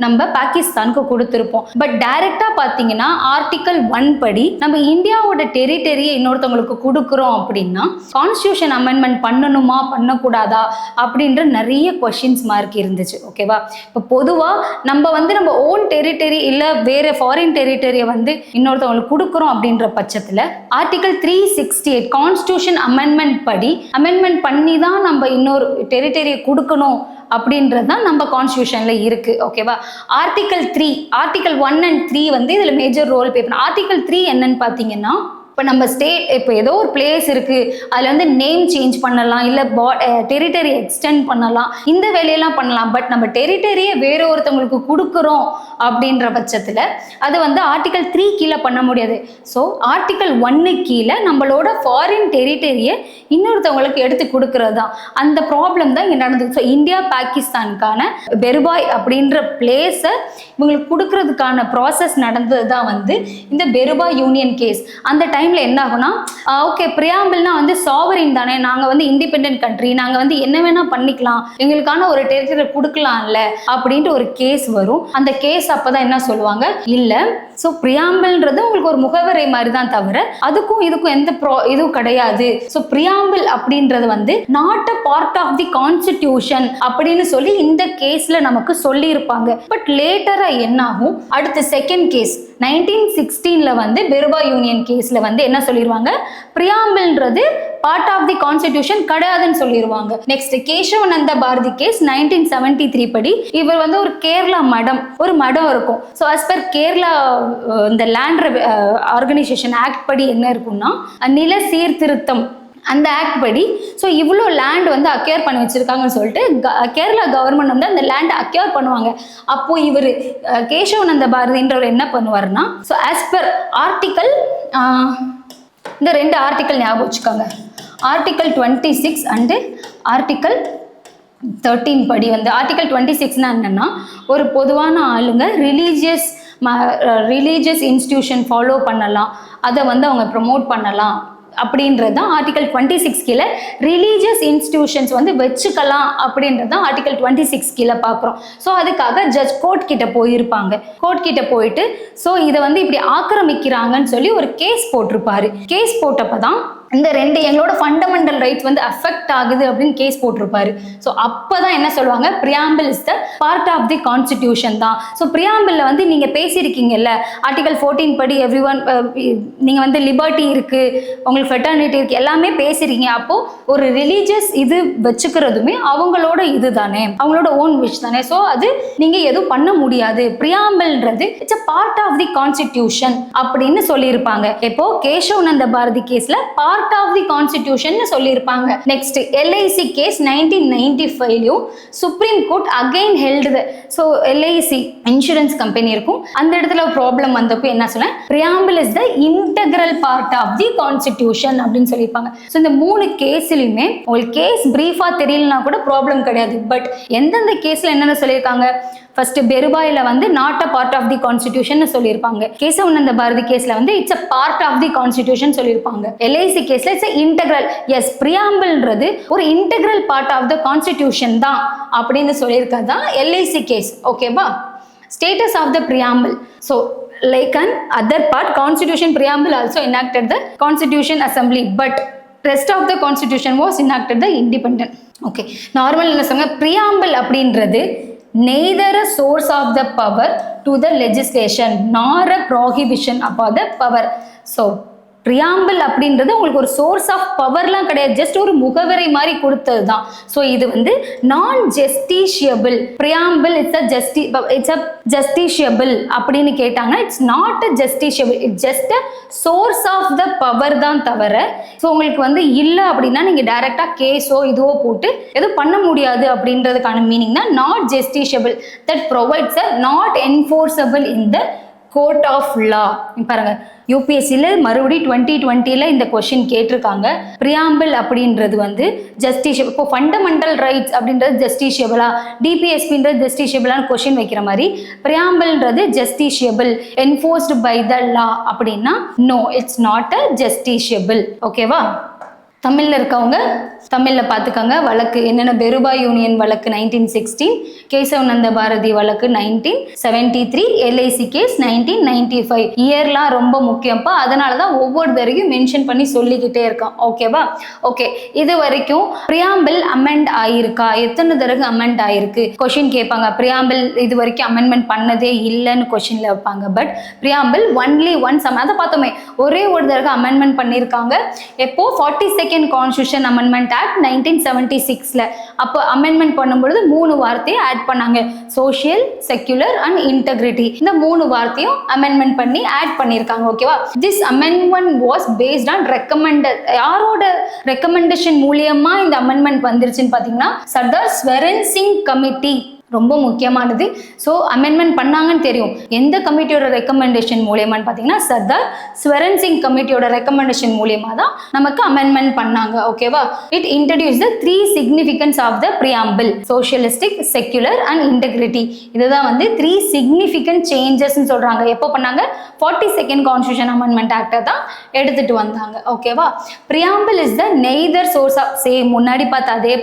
நம்ம பாகிஸ்தானுக்கு கொடுத்துருப்போம். பட் டைரக்டா பார்த்தீங்கன்னா ஆர்டிகல் 1 படி நம்ம இந்தியாவோட டெரிட்டரியை இன்னொருத்தவங்களுக்கு கொடுக்குறோம் அப்படின்னா கான்ஸ்டியூஷன் அமெண்ட்மெண்ட் பண்ணணுமா பண்ணக்கூடாதா அப்படின்ற நிறைய கொஸ்டின்ஸ் மார்க் இருந்துச்சு. ஓகேவா, இப்போ பொதுவாக நம்ம நம்ம ஓன் டெரிட்டரி இல்லை வேற ஃபாரின் டெரிட்டரியை இன்னொருத்தவங்களுக்கு கொடுக்குறோம் அப்படின்ற பட்சத்தில் ஆர்டிகல் 368 கான்ஸ்டியூஷன் அமெண்ட்மெண்ட் படி அமெண்ட்மெண்ட் பண்ணி தான் நம்ம இன்னொரு டெரிட்டரியை கொடுக்கணும் அப்படின்றது தான் நம்ம கான்ஸ்டியூஷன்ல இருக்கு. ஓகேவா, ஆர்டிகல் 1 and 3 இதில் மேஜர் ரோல் ப்ளே பண்ண. ஆர்டிகல் 3 என்னன்னு பார்த்தீங்கன்னா, இப்போ நம்ம ஸ்டேட் இப்போ ஏதோ ஒரு பிளேஸ் இருக்குது, அதில் நேம் சேஞ்ச் பண்ணலாம், இல்லை டெரிட்டரி எக்ஸ்டெண்ட் பண்ணலாம், இந்த வேலையெல்லாம் பண்ணலாம். பட் நம்ம டெரிட்டரியை வேற ஒருத்தவங்களுக்கு கொடுக்குறோம் அப்படின்ற பட்சத்தில் அது ஆர்டிகல் 3 கீழே பண்ண முடியாது. ஸோ ஆர்டிகல் 1 கீழே நம்மளோட ஃபாரின் டெரிட்டரியை இன்னொருத்தவங்களுக்கு எடுத்து கொடுக்கறது தான் அந்த ப்ராப்ளம் தான் இங்கே நடந்தது. ஸோ இந்தியா பாகிஸ்தானுக்கான பெருபாய் அப்படின்ற பிளேஸை இவங்களுக்கு கொடுக்கறதுக்கான ப்ராசஸ் நடந்தது தான் இந்த பெருபாய் யூனியன் கேஸ். அந்த டைமில் என்ன ஆகும்னா, ஓகே பிரியாம்பிள்னா சாவரின் தானே, நாங்கள் இண்டிபெண்டன்ட் கண்ட்ரி, நாங்கள் என்ன வேணால் பண்ணிக்கலாம், எங்களுக்கான ஒரு டெரிட்டரி கொடுக்கலாம்ல அப்படின்ட்டு ஒரு கேஸ் வரும். அந்த கேஸ் அப்போதான் என்ன சொல்லுவாங்க, இல்லை ஸோ பிரியாம்பிள்ன்றது உங்களுக்கு ஒரு முகவரை மாதிரி தான் தவிர அதுக்கும் இதுக்கும் எந்த இதுவும் கிடையாது. ஸோ பிரியாம்பிள் அப்படின்றது not a part of the constitution அப்படின்னு சொல்லி இந்த கேஸ்ல நமக்கு சொல்லி இருப்பாங்க. பட் லேட்டரா என்ன ஆகும், அடுத்த செகண்ட் கேஸ் 1916 பெருபா யூனியன் கேஸ்ல என்ன சொல்லிடுவாங்க, பிரியாம்பிள்ன்றது பார்ட் ஆஃப் தி கான்ஸ்டிடியூஷன் கிடையாதுன்னு சொல்லிடுவாங்க. நெக்ஸ்ட் கேசவநந்த பாரதி கேஸ் 1973 படி இவர் ஒரு கேரளா ஒரு மடம் இருக்கும். ஸோ அஸ் பர் கேரளா இந்த லேண்ட் ஆர்கனைசேஷன் ஆக்ட் படி என்ன இருக்கும்னா, நில சீர்திருத்தம் அந்த ஆக்ட் படி ஸோ இவ்வளோ லேண்ட் அக்யூர் பண்ணி வச்சிருக்காங்கன்னு சொல்லிட்டு கேரளா கவர்மெண்ட் அந்த லேண்ட் அக்யூர் பண்ணுவாங்க. அப்போ இவர் கேசவநந்த பாரதின்றவர் என்ன பண்ணுவார்னா, ஸோ ஆஸ் பர் ஆர்டிக்கல், இந்த 2 ஆர்டிக்கல் ஞாபகம் வச்சுக்கோங்க, ஆர்டிக்கல் 26 அண்டு ஆர்டிக்கல் 13 படி ஆர்டிகல் 26 என்னன்னா, ஒரு பொதுவான ஆளுங்க ரிலீஜியஸ் இன்ஸ்டிடியூஷன் ஃபாலோ பண்ணலாம், அதை அவங்க ப்ரமோட் பண்ணலாம் அப்படின்றது தான் ஆர்டிகல் 26 கீழே ரிலீஜியஸ் இன்ஸ்டிடியூஷன்ஸ் வச்சுக்கலாம் அப்படின்றது தான் ஆர்டிகல் 26 கீழே பார்க்குறோம். ஸோ அதுக்காக ஜட்ஜ் கோர்ட் கிட்ட போயிருப்பாங்க. கோர்ட் கிட்ட போயிட்டு ஸோ இதை இப்படி ஆக்கிரமிக்கிறாங்கன்னு சொல்லி ஒரு கேஸ் போட்டிருப்பாரு. கேஸ் போட்டப்போ தான் இந்த ரெண்டு எங்களோட ஃபண்டமெண்டல் ரைட்ஸ் வந்து அஃபெக்ட் ஆகுது அப்படின்னு கேஸ் போட்டிருப்பாரு. ஸோ அப்பதான் என்ன சொல்லுவாங்க, preamble is the part of the constitution தான். ஸோ பிரியாம்பிள்ல வந்து நீங்க பேசியிருக்கீங்கல்ல, ஆர்டிகல் 14 படி எவ்ரி ஒன் நீங்க வந்து லிபர்ட்டி இருக்கு, உங்களுக்கு ஃபெட்டர்னிட்டி இருக்கு, எல்லாமே பேசுறீங்க. அப்போ ஒரு ரிலீஜியஸ் இது வச்சுக்கிறதுமே அவங்களோட இது தானே, அவங்களோட ஓன் விஷ் தானே. ஸோ அது நீங்க எதுவும் பண்ண முடியாது. பிரியாம்பிள்ன்றது it's a part of the constitution அப்படின்னு சொல்லியிருப்பாங்க. இப்போ கேசவ் நந்த பாரதி கேஸ்ல பார்ட் ஆஃப் தி கான்ஸ்டிடியூஷன் சொல்லியிருப்பாங்க. Next LIC case 1995 supreme court again held. So LIC insurance company இருக்கும், அந்த இடத்துல ப்ராப்ளம் வந்தப்போ என்ன சொன்ன, preamble is the integral part of the constitution அப்படின்னு சொல்லியிருப்பாங்க. ஸோ இந்த 3 கேஸ்லயுமே உங்களுக்கு கேஸ் பிரீஃபா தெரியலனா கூட ப்ராப்ளம் கிடையாது. பட் எந்தெந்த கேஸ்ல என்னென்ன சொல்லியிருக்காங்க, ஃபர்ஸ்ட் பெருபாயில வந்து not a part of the constitution சொல்லியிருப்பாங்க. கேசவநந்த பாரதி கேஸ்ல வந்து it's a part of the constitution சொல்லியிருப்பாங்க. எல்ஐசி கேஸ்ல இட்ஸ் இன்டெகிரல். எஸ், பிரியாம்பிள்ன்றது ஒரு integral part of the constitution தான் அப்படின்னு சொல்லியிருக்கதா எல்ஐசி கேஸ். ஓகேவா? Status of the preamble. So like an other part, constitution preamble also enacted the constitution assembly, but rest of the constitution was enacted the independent. Okay, normal என்ன சொல்லுங்க, preamble அப்படின்றது neither a source of the power to the legislation nor a prohibition upon the power. So preamble அப்படின்றது உங்களுக்கு ஒரு source of பவர்லாம் கிடையாது, just ஒரு முகவரை மாதிரி கொடுத்தது தான். ஸோ இது வந்து நான் ஜஸ்டிஷியபிள். பிரியாம்பிள் இட்ஸ் அ ஜஸ்டிஷியபிள் அப்படின்னு கேட்டாங்கன்னா it's not a justiciable, it's just a source of the power தான் தவிர. ஸோ உங்களுக்கு வந்து இல்லை அப்படின்னா நீங்கள் டைரக்டாக கேஸோ இதுவோ போட்டு எதுவும் பண்ண முடியாது அப்படின்றதுக்கான மீனிங் தான் not justiciable. That provides a not enforceable in the court of law. பாருங்க, யூபிஎஸ்சியில் மறுபடியும் 2020 இந்த கொஸ்டின் கேட்டிருக்காங்க. பிரியாம்பிள் அப்படின்றது வந்து ஜஸ்டிஷியபிள். இப்போ ஃபண்டமெண்டல் ரைட்ஸ் அப்படின்றது ஜஸ்டிஷியபிளா, டிபிஎஸ்பின்றது ஜஸ்டிஷியபிளான்னு கொஸ்டின் வைக்கிற மாதிரி பிரியாம்பிள்ன்றது ஜஸ்டிஷியபிள் என்ஃபோர்ஸ்டு பை த லா அப்படின்னா நோ, இட்ஸ் நாட் அ ஜஸ்டிஷியபிள். ஓகேவா? தமிழில் இருக்கவங்க தமிழில் பார்த்துக்கோங்க. வழக்கு என்னென்ன, பெருபா யூனியன் வழக்கு 1916, கேசவ் நந்த பாரதி வழக்கு 1973, எல்ஐசி கேஸ் 1995. இயர்லாம் ரொம்ப முக்கியம்ப்பா, அதனால தான் ஒவ்வொரு தடவையும் மென்ஷன் பண்ணி சொல்லிக்கிட்டே இருக்கோம். ஓகேவா? ஓகே, இது வரைக்கும் பிரியாம்பிள் அமெண்ட் ஆயிருக்கா, எத்தனை தடவை அமெண்ட் ஆயிருக்கு கொஷின் கேட்பாங்க. பிரியாம்பிள் இது வரைக்கும் அமெண்ட்மெண்ட் பண்ணதே இல்லைன்னு கொஷினில் வைப்பாங்க. பட் பிரியாம்பிள் ஒன்லி ஒன்ஸ் அதை பார்த்தோமே, ஒரே ஒரு தடவை அமெண்ட்மெண்ட் பண்ணியிருக்காங்க. எப்போ 42nd கான்ஸ்டியூஷன் அமெண்ட்மெண்ட் ஆக்ட் 1976. அப்போ அமெண்ட்மெண்ட் பண்ணும்பொழுது 3 வார்த்தையை ஆட் பண்ணாங்க, சோஷியல், செக்யுலர் அண்ட் இன்டெகிரிட்டி. இந்த 3 வார்த்தையும் அமெண்ட்மெண்ட் பண்ணி ஆட் பண்ணியிருக்காங்க. ஓகேவா? This amendment was based on recommended. யாரோட ரெக்கமெண்டேஷன் மூலியமா இந்த அமெண்ட்மெண்ட் வந்துருச்சுன்னு பார்த்தீங்கன்னா சர்தார் ஸ்வரன் சிங் கமிட்டி. ரொம்ப முக்கியமானது. ஸோ அமெண்ட்மெண்ட் பண்ணாங்கன்னு தெரியும், எந்த கமிட்டியோட ரெக்கமெண்டேஷன் மூலியமான்னு பார்த்தீங்கன்னா சர்தார் ஸ்வரன் சிங் கமிட்டியோட ரெக்கமெண்டேஷன் மூலியமாக தான் நமக்கு அமெண்ட்மெண்ட் பண்ணாங்க. ஓகேவா? It introduce the 3 significance of the preamble, socialistic, secular and integrity. இதுதான் வந்து 3 சிக்னிஃபிகன்ட் சேஞ்சஸ்ன்னு சொல்கிறாங்க. எப்போ பண்ணாங்க? 42nd கான்ஸ்டியூஷன் அமெண்ட்மெண்ட் ஆக்டை தான் எடுத்துகிட்டு வந்தாங்க. ஓகேவா? Preamble is the neither source of, same முன்னாடி பார்த்த அதே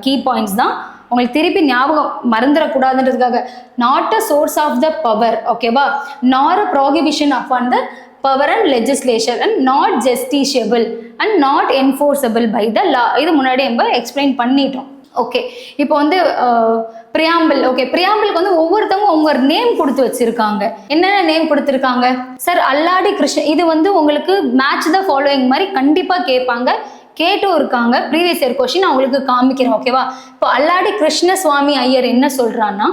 கீ பாயிண்ட்ஸ் தான் உங்களுக்கு திருப்பி ஞாபகம் மறந்துடக்கூடாதுன்றதுக்காக. Not a source of the power. ஓகேவா? Not a prohibition on the power and legislation and not justiciable and not enforceable by the law. இது முன்னாடி நம்ம எக்ஸ்பிளைன் பண்ணிட்டோம். ஓகே, இப்போ வந்து பிரியாம்பிள். ஓகே, பிரியாம்பிளுக்கு வந்து ஒவ்வொருத்தவங்க உங்க நேம் கொடுத்து வச்சிருக்காங்க. என்னென்ன நேம் கொடுத்துருக்காங்க? சார் அல்லாடி கிருஷ்ண. இது வந்து உங்களுக்கு மேட்ச் த ஃபாலோயிங் மாதிரி கண்டிப்பாக கேட்பாங்க, கேட்டும் இருக்காங்க. ப்ரீவியஸ் இயர் கொஸ்டின் அவங்களுக்கு காமிக்கிறேன். ஓகேவா? இப்போ அல்லாடி கிருஷ்ணசுவாமி ஐயர் என்ன சொல்றான்னா,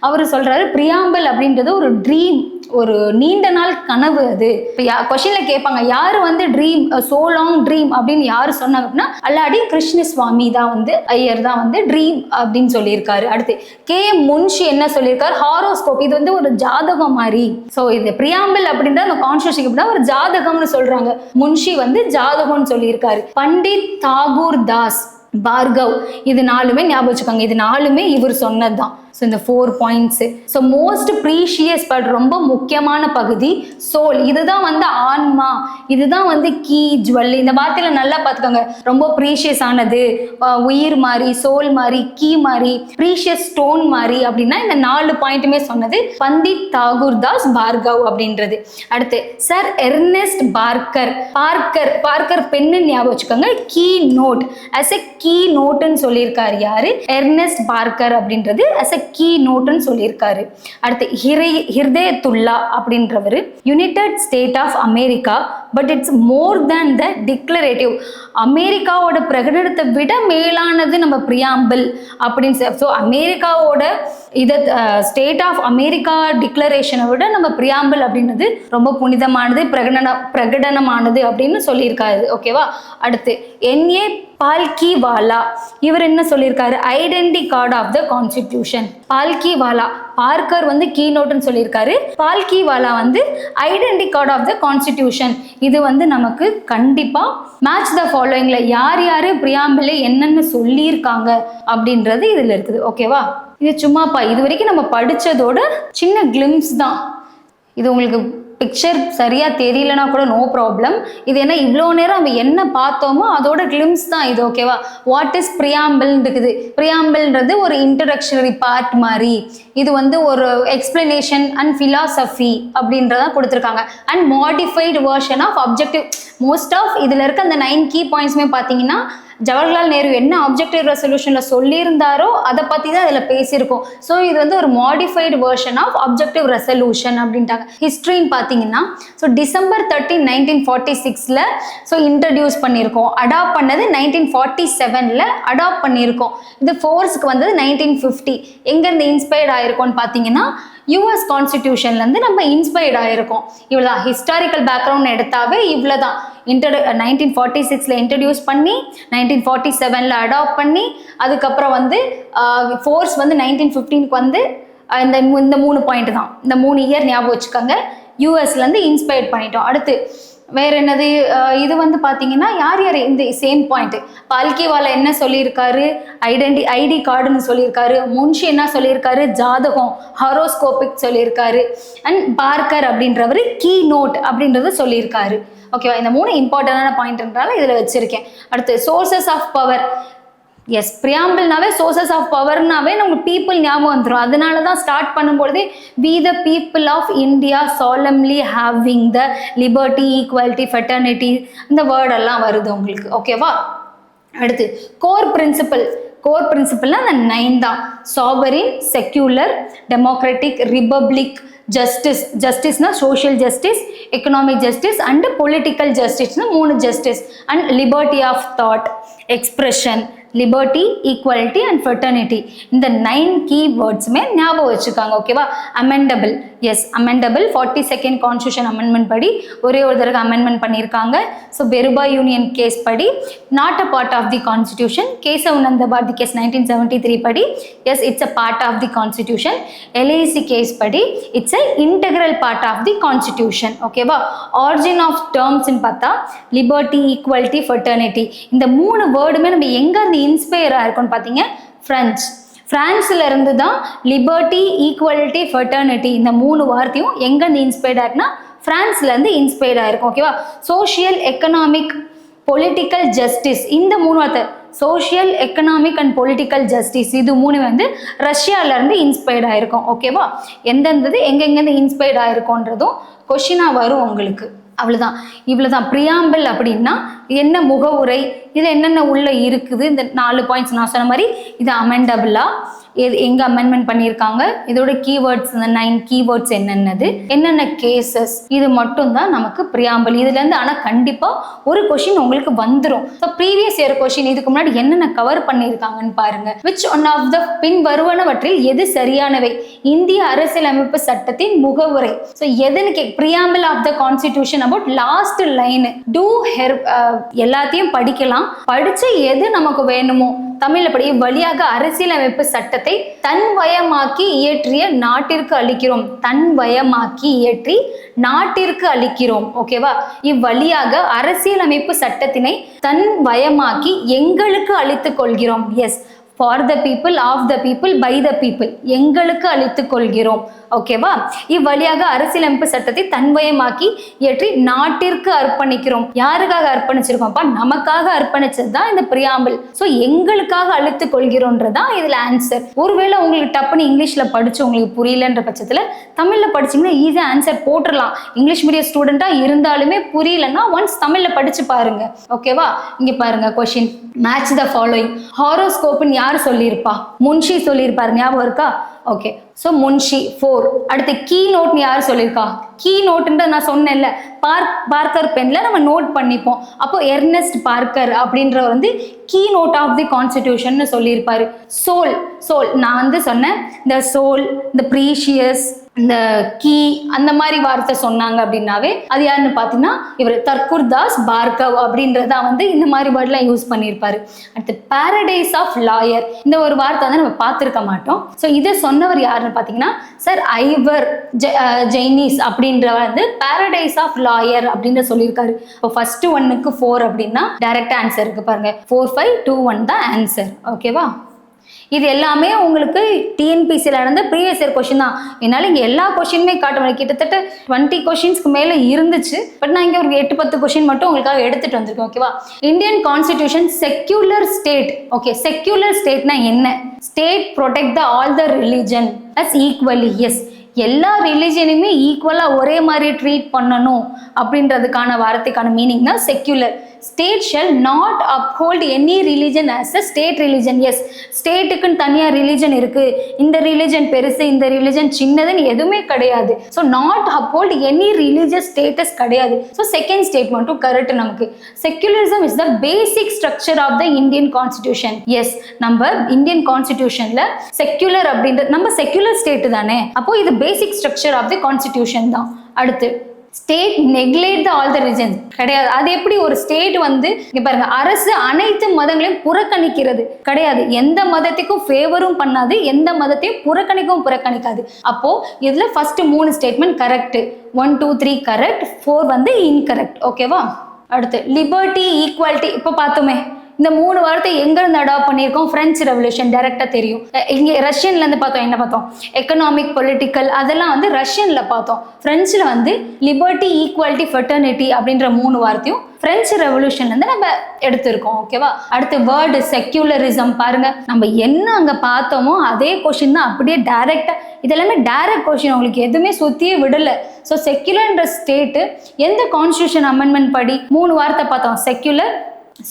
அவர் சொல்றாரு பிரியாம்பிள் அப்படின்றது ஒரு ட்ரீம், ஒரு நீண்ட நாள் கனவு. அது இப்போ கொஸ்டின்ல கேட்பாங்க, யாரு வந்து ட்ரீம், சோ லாங் ட்ரீம் அப்படின்னு யாரு சொன்னாங்க அப்படின்னா அல்லாடி கிருஷ்ணசுவாமி தான் வந்து ஐயர் தான் வந்து ட்ரீம் அப்படின்னு சொல்லியிருக்காரு. அடுத்து KM முன்ஷி என்ன சொல்லியிருக்காரு? ஹாரோஸ்கோப். இது வந்து ஒரு ஜாதகம் மாதிரி. ஸோ இது பிரியாம்பிள் அப்படின்ற அந்த கான்ஸ்டியூஷன் ஒரு ஜாதகம்னு சொல்றாங்க. முன்ஷி வந்து ஜாதகம்னு சொல்லியிருக்காரு. பண்டிட் தாகூர் தாஸ் பார்கவ். இது 4மே ஞாபகம் வச்சுக்கோங்க, இது 4மே இவர் சொன்னது தான். ஸோ இந்த 4 points. So most precious but ரொம்ப முக்கியமான பகுதி சோல். இதுதான் வந்து ஆன்மா, இதுதான் வந்து கீ ஜுவல். இந்த வார்த்தையில நல்லா பார்த்துக்கோங்க, ரொம்ப ப்ரீஷியஸ் ஆனது, உயிர் மாதிரி, சோல் மாதிரி, கீ மாதிரி, ப்ரீஷியஸ் ஸ்டோன் மாதிரி அப்படின்னா இந்த 4 பாயிண்ட்டுமே சொன்னது பண்டிட் தாகூர் தாஸ் பார்கவ் அப்படின்றது. அடுத்து sir Ernest Parker. Parker pen ஞாபகம் வச்சுக்கோங்க, key note as a key நோட்டுன்னு சொல்லியிருக்காரு. யாரு? எர்னெஸ்ட் பார்க்கர் அப்படின்றது அஸ் எ கீ நோட்டுன்னு சொல்லியிருக்காரு. அடுத்து ஹிர்தயத்துல்லா அப்படின்றவர் United State of America but it's more than the declarative. அமெரிக்காவோட பிரகடனத்தை விட மேலானது நம்ம பிரியாம்பிள் அப்படின்னு. ஸோ அமெரிக்காவோட இதை ஸ்டேட் ஆஃப் அமெரிக்கா டிக்ளரேஷனை விட நம்ம பிரியாம்பிள் அப்படின்றது ரொம்ப புனிதமானது, பிரகடனமானது அப்படின்னு சொல்லியிருக்காரு. ஓகேவா? அடுத்து என்ஏ பால்கிவாலா. இவர் என்ன சொல்லியிருக்காரு? Identity card of the constitution. Palkhivala, Barker வந்து கீ நோட்னு சொல்லியிருக்காரு, பால்கிவாலா வந்து identity card of the constitution. இது வந்து நமக்கு கண்டிப்பா மேட்ச் த ஃபாலோயிங்ல யார் யாரு பிரியாம்பிள் என்னென்ன சொல்லியிருக்காங்க அப்படின்றது இதுல இருக்குது. ஓகேவா? இது சும்மாப்பா இது வரைக்கும் நம்ம படிச்சதோட சின்ன கிளிம்ஸ் தான். இது உங்களுக்கு பிக்சர் சரியா தெரியலனா கூட நோ ப்ராப்ளம். இது என்ன இவ்வளோ நேரம் நம்ம என்ன பார்த்தோமோ அதோட கிளிம்ஸ் தான் இது. ஓகேவா? வாட் இஸ் பிரியாம்பிள் இருக்குது. பிரியாம்பிள்ன்றது ஒரு இன்ட்ரடக்ஷனரி பார்ட் மாதிரி. இது வந்து ஒரு எக்ஸ்பிளனேஷன் அண்ட் ஃபிலாசபி அப்படின்றத கொடுத்துருக்காங்க. And modified version of objective. Most of இதில் இருக்க அந்த 9 கீ பாயிண்ட்ஸுமே பார்த்தீங்கன்னா ஜவஹர்லால் நேரு என்ன ஆப்ஜெக்டிவ் ரெசல்யூஷனில் சொல்லியிருந்தாரோ அதை பற்றி தான் அதில் பேசியிருக்கோம். ஸோ இது வந்து ஒரு modified version of objective resolution அப்படின்ட்டாங்க. ஹிஸ்ட்ரின்னு பார்த்தீங்கன்னா ஸோ டிசம்பர் 13, 1946 ஸோ இன்ட்ரடியூஸ் பண்ணியிருக்கோம். அடாப்ட் பண்ணது 1947 அடாப்ட் பண்ணியிருக்கோம். இது ஃபோர்ஸ்க்கு வந்தது 1950. எங்கேருந்து இன்ஸ்பயர்ட் ஆயிருக்கோம்னு பார்த்தீங்கன்னா யூஎஸ் கான்ஸ்டிடியூஷன்லேருந்து நம்ம இன்ஸ்பயர்ட் ஆகிருக்கோம். இவ்வளோதான் ஹிஸ்டாரிக்கல் பேக்ரவுண்ட் எடுத்தாவே இவ்வளோதான். 1946 இன்ட்ரடியூஸ் பண்ணி 1947 அடாப்ட் பண்ணி அதுக்கப்புறம் வந்து ஃபோர்ஸ் வந்து 1915 வந்து இந்த 3 பாயிண்ட் தான். இந்த 3 இயர் ஞாபகம் வச்சுக்கோங்க. யூஎஸ்லேருந்து இன்ஸ்பயர்ட் பண்ணிட்டோம். அடுத்து வேற என்னது? இது வந்து பார்த்தீங்கன்னா யார் இந்த சேம் பாயிண்ட். பால்கிவாலா என்ன சொல்லியிருக்காரு? ஐடி கார்டுன்னு சொல்லியிருக்காரு. முன்ஷி என்ன சொல்லியிருக்காரு? ஜாதகம், ஹாரோஸ்கோபிக் சொல்லியிருக்காரு. அண்ட் பார்க்கர் அப்படின்றவர் கீ நோட் அப்படின்றத சொல்லியிருக்காரு. ஓகேவா? இந்த 3 இம்பார்ட்டண்டான பாயிண்ட்ன்றால இதில் வச்சிருக்கேன். அடுத்து சோர்சஸ் ஆஃப் பவர். எஸ், பிரியாம்பிள்னாவே சோர்சஸ் ஆஃப் பவர்னாவே நமக்கு பீப்புள் ஞாபகம் வந்துடும். அதனால தான் ஸ்டார்ட் பண்ணும்பொழுதே we the people of India solemnly having the liberty, equality, fraternity இந்த வேர்டெல்லாம் வருது உங்களுக்கு. ஓகேவா? அடுத்து கோர் பிரின்சிபல்னா அந்த 9 தான். சாவரின், செக்யூலர், டெமோக்ராட்டிக், ரிபப்ளிக், ஜஸ்டிஸ்னா social justice, economic justice and political ஜஸ்டிஸ்னு 3 justice. And liberty of thought, expression, liberty, equality and fraternity. இந்த 9 கீ வேர்ட்ஸுமே ஞாபகம் வச்சுக்காங்க. ஓகேவா? Amendable. Yes, amendable 42nd constitution amendment படி ஒரே ஒரு தடவை அமெண்ட்மெண்ட் பண்ணியிருக்காங்க. ஸோ பெருபா யூனியன் கேஸ் படி not a part of the constitution. Kesavananda Bharati case 1973 படி yes it's a part of the constitution. LIC case படி it's a integral part of the constitution. ஓகேவா? Origin of டேர்ம்ஸ்ன்னு பார்த்தா லிபர்ட்டி, ஈக்குவாலிட்டி, ஃபெட்டர்னிட்டி. இந்த 3 வேர்டுமே நம்ம எங்கேருந்து inspire ஆயிருக்கும்னு பார்த்தீங்க? பிரான்ஸ்ல இருந்து தான் லிபர்ட்டி, ஈக்குவாலிட்டி, ஃபெட்டர்னிட்டி இந்த 3 வார்த்தையும் எங்கேருந்து இன்ஸ்பயர்ட் ஆயிருக்குன்னா பிரான்ஸ்ல இருந்து இன்ஸ்பயர்ட் ஆயிருக்கும். ஓகேவா? சோஷியல், எக்கனாமிக், பொலிட்டிக்கல் ஜஸ்டிஸ் இந்த 3 வார்த்தை social, economic and political justice இது 3 வந்து ரஷ்யால இருந்து இன்ஸ்பயர்ட் ஆயிருக்கும். ஓகேவா? எந்தெந்தது எங்கெங்கேருந்து இன்ஸ்பயர்ட் ஆயிருக்கோன்றதும் கொஸ்டினா வரும் உங்களுக்கு. அவ்வளோதான். இவ்வளோதான் பிரியாம்பிள் அப்படின்னா என்ன முகவுரை, இது என்னென்ன உள்ள இருக்குது. இந்த 4 பாயிண்ட்ஸ் நான் சொன்ன மாதிரி இது அமெண்டபிளா, எங்கே அமெண்ட்மெண்ட் பண்ணியிருக்காங்க, இதோட கீவேர்ட்ஸ் இந்த 9 கீவேர்ட்ஸ் என்னென்ன கேசஸ், இது மட்டும் தான் நமக்கு பிரியாம்பிள். இதுலேருந்து ஆனால் கண்டிப்பாக ஒரு கொஷின் உங்களுக்கு வந்துடும். ஸோ ப்ரீவியஸ் இயர் கொஷின் இதுக்கு முன்னாடி என்னென்ன கவர் பண்ணியிருக்காங்கன்னு பாருங்க. விச் ஒன் ஆஃப் த பின் வருவனவற்றில் எது சரியானவை? இந்திய அரசியலமைப்பு சட்டத்தின் முகவுரை. ஸோ எதுன்னு preamble of the constitution about last line. டூ எல்லாத்தையும் படிக்கலாம். படிச்சு எது நமக்கு வேணுமோ தமிழ்ல படி இவ்வழியாக அரசியலமைப்பு சட்டத்தை தன்வயமாக்கி இயற்றிய நாட்டிற்கு அளிக்கிறோம். தன்வயமாக்கி இயற்றி நாட்டிற்கு அளிக்கிறோம். ஓகேவா? இவ்வழியாக அரசியலமைப்பு சட்டத்தினை தன்வயமாக்கி எங்களுக்கு அளித்துக் கொள்கிறோம். Yes, for the people, of the people, by the people, எங்களுக்கு அளித்துக் கொள்கிறோம். ஓகேவா? இவ்வழியாக அரசியலமைப்பு சட்டத்தை தன்வயமாக்கி இயற்றி நாட்டிற்கு அர்ப்பணிக்கிறோம். யாருக்காக அர்ப்பணிச்சிருக்கோம்ப்பா? நமக்காக அர்ப்பணிச்சது தான் இந்த பிரியாம்பிள். ஸோ எங்களுக்காக அளித்துக் கொள்கிறோன்றதான் இதுல ஆன்சர். ஒருவேளை உங்களுக்கு டப்புன்னு இங்கிலீஷ்ல படிச்சு உங்களுக்கு புரியலன்ற பட்சத்துல தமிழ்ல படிச்சீங்கன்னா ஈஸியா ஆன்சர் போட்டுடலாம். இங்கிலீஷ் மீடியம் ஸ்டூடெண்டா இருந்தாலுமே புரியலன்னா ஒன்ஸ் தமிழ்ல படிச்சு பாருங்க. ஓகேவா? இங்க பாருங்க கொஸ்டின், மேட்ச் த ஃபாலோயிங். ஹாரோஸ்கோப்னு யார் சொல்லியிருப்பா? முன்ஷி சொல்லியிருப்பாரு, ஞாபகம் இருக்கா? Okay, so Munshi 4. அடுத்து கீ நோட்னு யார் சொல்லியிருக்கா? கீ நோட்டுன்ற நான் சொன்னேன்ல, பார்க்கர் பென்ல நம்ம நோட் பண்ணிப்போம். அப்போ எர்னஸ்ட் பார்க்கர் அப்படின்றவர் வந்து key note of the constitution சொல்லியிருப்பாரு. சோல் நான் வந்து சொன்னேன், இந்த சோல், இந்த ப்ரீஷியஸ், இந்த கீ, அந்த மாதிரி வார்த்தை சொன்னாங்க அப்படின்னாவே அது யாருன்னு பார்த்தீங்கன்னா இவர் தர்குர்தாஸ் பார்கவ் அப்படின்றதா வந்து இந்த மாதிரி வேர்ட்லாம் யூஸ் பண்ணியிருப்பாரு. அடுத்து பாரடைஸ் ஆஃப் லாயர், இந்த ஒரு வார்த்தை வந்து நம்ம பார்த்துருக்க மாட்டோம். ஸோ இதை சொன்னவர் யாருன்னு பார்த்தீங்கன்னா சார் ஐவர் ஜெய்னிஸ் அப்படின்றவர் வந்து பாரடைஸ் ஆஃப் லாயர் அப்படின்னு சொல்லியிருக்காரு. இப்போ ஃபர்ஸ்ட் 1க்கு 4 அப்படின்னா டைரக்ட் ஆன்சர் இருக்கு பாருங்க, 4, 5, 2, 1 தான் ஆன்சர். ஓகேவா? இது எல்லாமே உங்களுக்கு டிஎன்பிசியில் நடந்த ப்ரீவியஸ் இயர் கொஸ்டின் தான். என்னால் இங்கே எல்லா கொஸ்டினுமே காட்ட முடியும். கிட்டத்தட்ட 20 கொஸ்டின்ஸ்க்கு மேலே இருந்துச்சு. பட் நான் இங்கே ஒரு 8-10 கொஸ்டின் மட்டும் உங்களுக்காக எடுத்துகிட்டு வந்திருக்கேன். ஓகேவா? Indian constitution secular state. Okay, secular ஸ்டேட்னா என்ன? State protect the all the religion as equally. Yes, எல்லா ரிலிஜனையுமே ஈக்குவலாக ஒரே மாதிரி ட்ரீட் பண்ணணும் அப்படின்றதுக்கான வார்த்தைக்கான மீனிங் தான் secular. State shall not uphold any religion as a state religion. Yes, ஸ்டேட்டுக்குன்னு தனியாக ரிலிஜன் இருக்கு, இந்த ரிலிஜன் பெருசு, இந்த ரிலிஜன் சின்னதுன்னு எதுவுமே கிடையாது. So not uphold any religious status கிடையாது. ஸோ செகண்ட் ஸ்டேட்மெண்ட்டும் கரெக்ட் நமக்கு. Secularism is the basic structure of the Indian constitution. Yes, நம்ம இந்தியன் கான்ஸ்டிடியூஷன்ல செக்யூலர் அப்படின்றது, நம்ம செக்யூலர் ஸ்டேட் தானே, அப்போ இது basic structure of the constitution தான். அடுத்து state neglect all the religions கிடையாது. அது எப்படி ஒரு ஸ்டேட் வந்து இங்க பாருங்க, அரசு அனைத்து மதங்களையும் புறக்கணிக்கிறது கிடையாது. எந்த மதத்துக்கும் ஃபேவரும் பண்ணாது, எந்த மதத்தையும் புறக்கணிக்காது. அப்போ இதுல ஃபர்ஸ்ட் 3 ஸ்டேட்மெண்ட் கரெக்ட், 1, 2, 3 கரெக்ட், 4 வந்து இன்கரெக்ட். ஓகேவா? அடுத்து லிபர்ட்டி, ஈக்குவாலிட்டி இப்போ பார்த்தோமே. இந்த 3 வார்த்தை எங்க இருந்து அடாப்ட் பண்ணியிருக்கோம்? பிரெஞ்சு ரெவல்யூஷன், டைரக்டா தெரியும். இங்க ரஷ்யன்ல இருந்து பார்த்தோம், என்ன பார்த்தோம்? எக்கனாமிக், பொலிட்டிக்கல், அதெல்லாம் வந்து ரஷ்யன்ல பார்த்தோம். பிரெஞ்சுல வந்து லிபர்ட்டி, ஈக்குவாலிட்டி, ஃபெட்டர்னிட்டி அப்படின்ற 3 வார்த்தையும் பிரெஞ்சு ரெவல்யூஷன்ல இருந்து நம்ம எடுத்திருக்கோம். ஓகேவா? அடுத்து வேர்டு செக்யூலரிசம் பாருங்க, நம்ம என்ன அங்க பார்த்தோமோ அதே கொஸ்டின் தான் அப்படியே டைரக்டா. இதெல்லாமே டைரக்ட் கொஸ்டின், உங்களுக்கு எதுவுமே சுத்தியே விடல. ஸோ செக்யூலர்ன்ற ஸ்டேட் எந்த கான்ஸ்டியூஷன் அமெண்ட்மெண்ட் படி 3 வார்த்தை பார்த்தோம்? செக்யூலர்,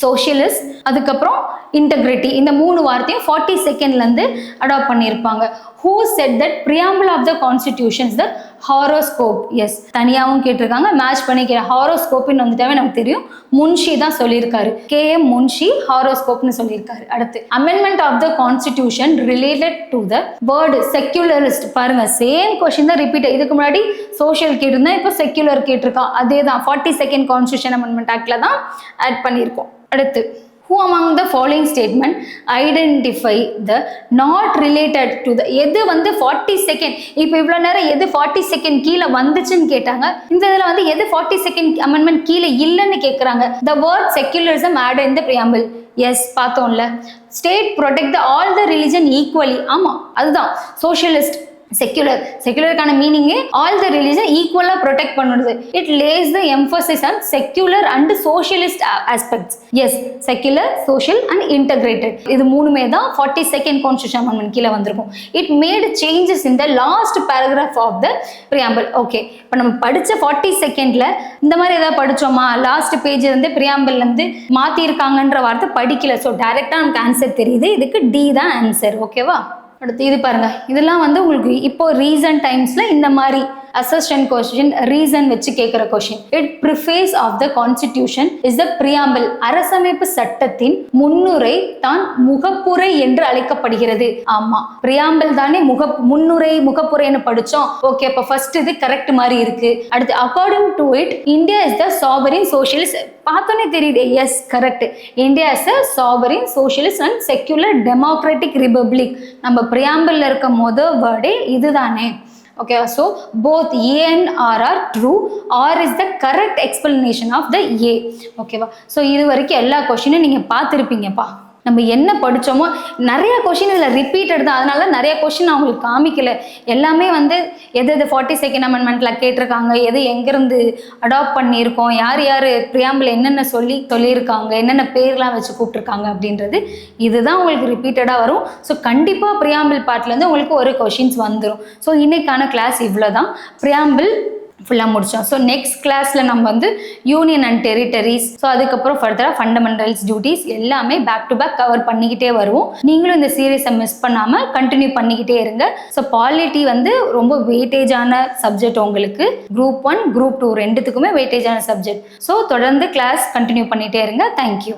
சோஷியலிஸ்ட், அதுக்கப்புறம் இன்டெகிரிட்டி. இந்த 3 வார்த்தையும் 42ல இருந்து அடாப்ட் பண்ணியிருப்பாங்க. Who said that preamble of the constitution is the horoscope? Yes, தனியாகவும் கேட்டிருக்காங்க, மேட்ச் பண்ணி ஹாரோஸ்கோப்னு வந்துட்டாவே நமக்கு தெரியும், முன்ஷி தான் சொல்லியிருக்காரு. KM முன்ஷி ஹாரோஸ்கோப்னு சொல்லியிருக்காரு. அடுத்து amendment of the constitution related to the word secularist. பாருங்க, சேம் கொஸ்டின் தான் ரிப்பீட். இதுக்கு முன்னாடி சோஷியல் கேட்டிருந்தா இப்போ செக்யூலர் கேட்டிருக்கான். அதே தான் 42nd கான்ஸ்டிடியூஷன் அமெண்ட்மெண்ட் ஆக்ட்ல தான் ஆட் பண்ணியிருக்கோம். அடுத்து who among the following statement identify the not related to the, எது வந்து 42nd, இப்போ இவ்வளோ நேரம் எது 42nd கீழே வந்துச்சுன்னு கேட்டாங்க. இந்த இதில் வந்து எது 42nd அமெண்ட்மெண்ட் கீழே இல்லைன்னு கேட்குறாங்க. the word secularism added in the preamble. Yes, பார்த்தோம்ல. State protect all the religion equally. ஆமாம், அதுதான் சோஷியலிஸ்ட். செக்யூலருக்கான மீனிங்கே ஆல் த ரிலிஜன் ஈக்குவலா ப்ரொடெக்ட் பண்ணுது. It lays the emphasis on secular and socialist aspects. Yes, secular, social and integrated, இது 3மே தான் 42nd கான்ஸ்டிடியூஷன் அமெண்ட்மெண்ட் கீழே வந்திருக்கும். It made changes in the last paragraph of the preamble. Okay, இப்போ நம்ம படித்த 42ndல இந்த மாதிரி ஏதாவது படித்தோமா? லாஸ்ட் பேஜ் வந்து பிரியாம்பிள் வந்து மாற்றிருக்காங்கன்ற வார்த்தை படிக்கல. ஸோ டைரெக்டாக நமக்கு ஆன்சர் தெரியுது. இதுக்கு டி தான் ஆன்சர். ஓகேவா? அடுத்து இது பாருங்க, இதெல்லாம் வந்து உங்களுக்கு இப்போ ரீசன்ட் டைம்ஸ்ல இந்த மாதிரி அசர்ஷன் கொஸ்டின், ரீசன் வச்சு கேட்குற question. It preface of the constitution is the preamble. அரசமைப்பு சட்டத்தின் முன்னுரை தான் முகப்புரை என்று அழைக்கப்படுகிறது. ஆமா, பிரியாம்பிள் தானே முன்னுரை முகப்புரைன்னு படிச்சோம். ஓகே, அப்ப ஃபர்ஸ்ட் இது கரெக்ட் மாதிரி இருக்கு. அடுத்து according to it India is the sovereign socialist. பார்த்தோன்னே தெரியுது, yes correct. India is a sovereign socialist and secular democratic republic. நம்ம பிரியாம்பிள்ல இருக்க முதல் வேர்டே இதுதானே. Okay, so both A and R R true. R is the correct explanation of the A. ஓகேவா? So இது வரைக்கும் எல்லா கொஸ்டினும் நீங்கள் பார்த்துருப்பீங்கப்பா. நம்ம என்ன படித்தோமோ நிறைய கொஷின் இதில் ரிப்பீட்டட் தான். அதனால நிறைய கொஷின் நான் உங்களுக்கு காமிக்கல. எல்லாமே வந்து எது 42nd அமெண்ட்மெண்ட்டில் கேட்டிருக்காங்க, எது எங்கேருந்து அடாப்ட் பண்ணியிருக்கோம், யார் யார் பிரியாம்பிள் என்னென்ன சொல்லியிருக்காங்க, என்னென்ன பேர்லாம் வச்சு கூப்பிட்ருக்காங்க அப்படின்றது இதுதான் உங்களுக்கு ரிப்பீட்டடாக வரும். ஸோ கண்டிப்பாக பிரியாம்பிள் பார்ட்லேருந்து உங்களுக்கு ஒரு கொஷின்ஸ் வந்துடும். ஸோ இன்னைக்கான கிளாஸ் இவ்வளோ தான். பிரியாம்பிள் ஃபுல்லாக முடித்தோம். ஸோ நெக்ஸ்ட் கிளாஸில் நம்ம வந்து யூனியன் அண்ட் டெரிட்டரிஸ், ஸோ அதுக்கப்புறம் ஃபர்தராக ஃபண்டமெண்டல்ஸ், டியூட்டிஸ் எல்லாமே பேக் டு பேக் கவர் பண்ணிக்கிட்டே வருவோம். நீங்களும் இந்த சீரீஸை மிஸ் பண்ணாமல் கண்டினியூ பண்ணிக்கிட்டே இருங்க. ஸோ பாலிட்டி வந்து ரொம்ப வெயிட்டேஜான சப்ஜெக்ட் உங்களுக்கு. Group 1, Group 2 ரெண்டுத்துக்குமே வெயிட்டேஜான சப்ஜெக்ட். ஸோ தொடர்ந்து கிளாஸ் கண்டினியூ பண்ணிகிட்டே இருங்க. தேங்க்யூ.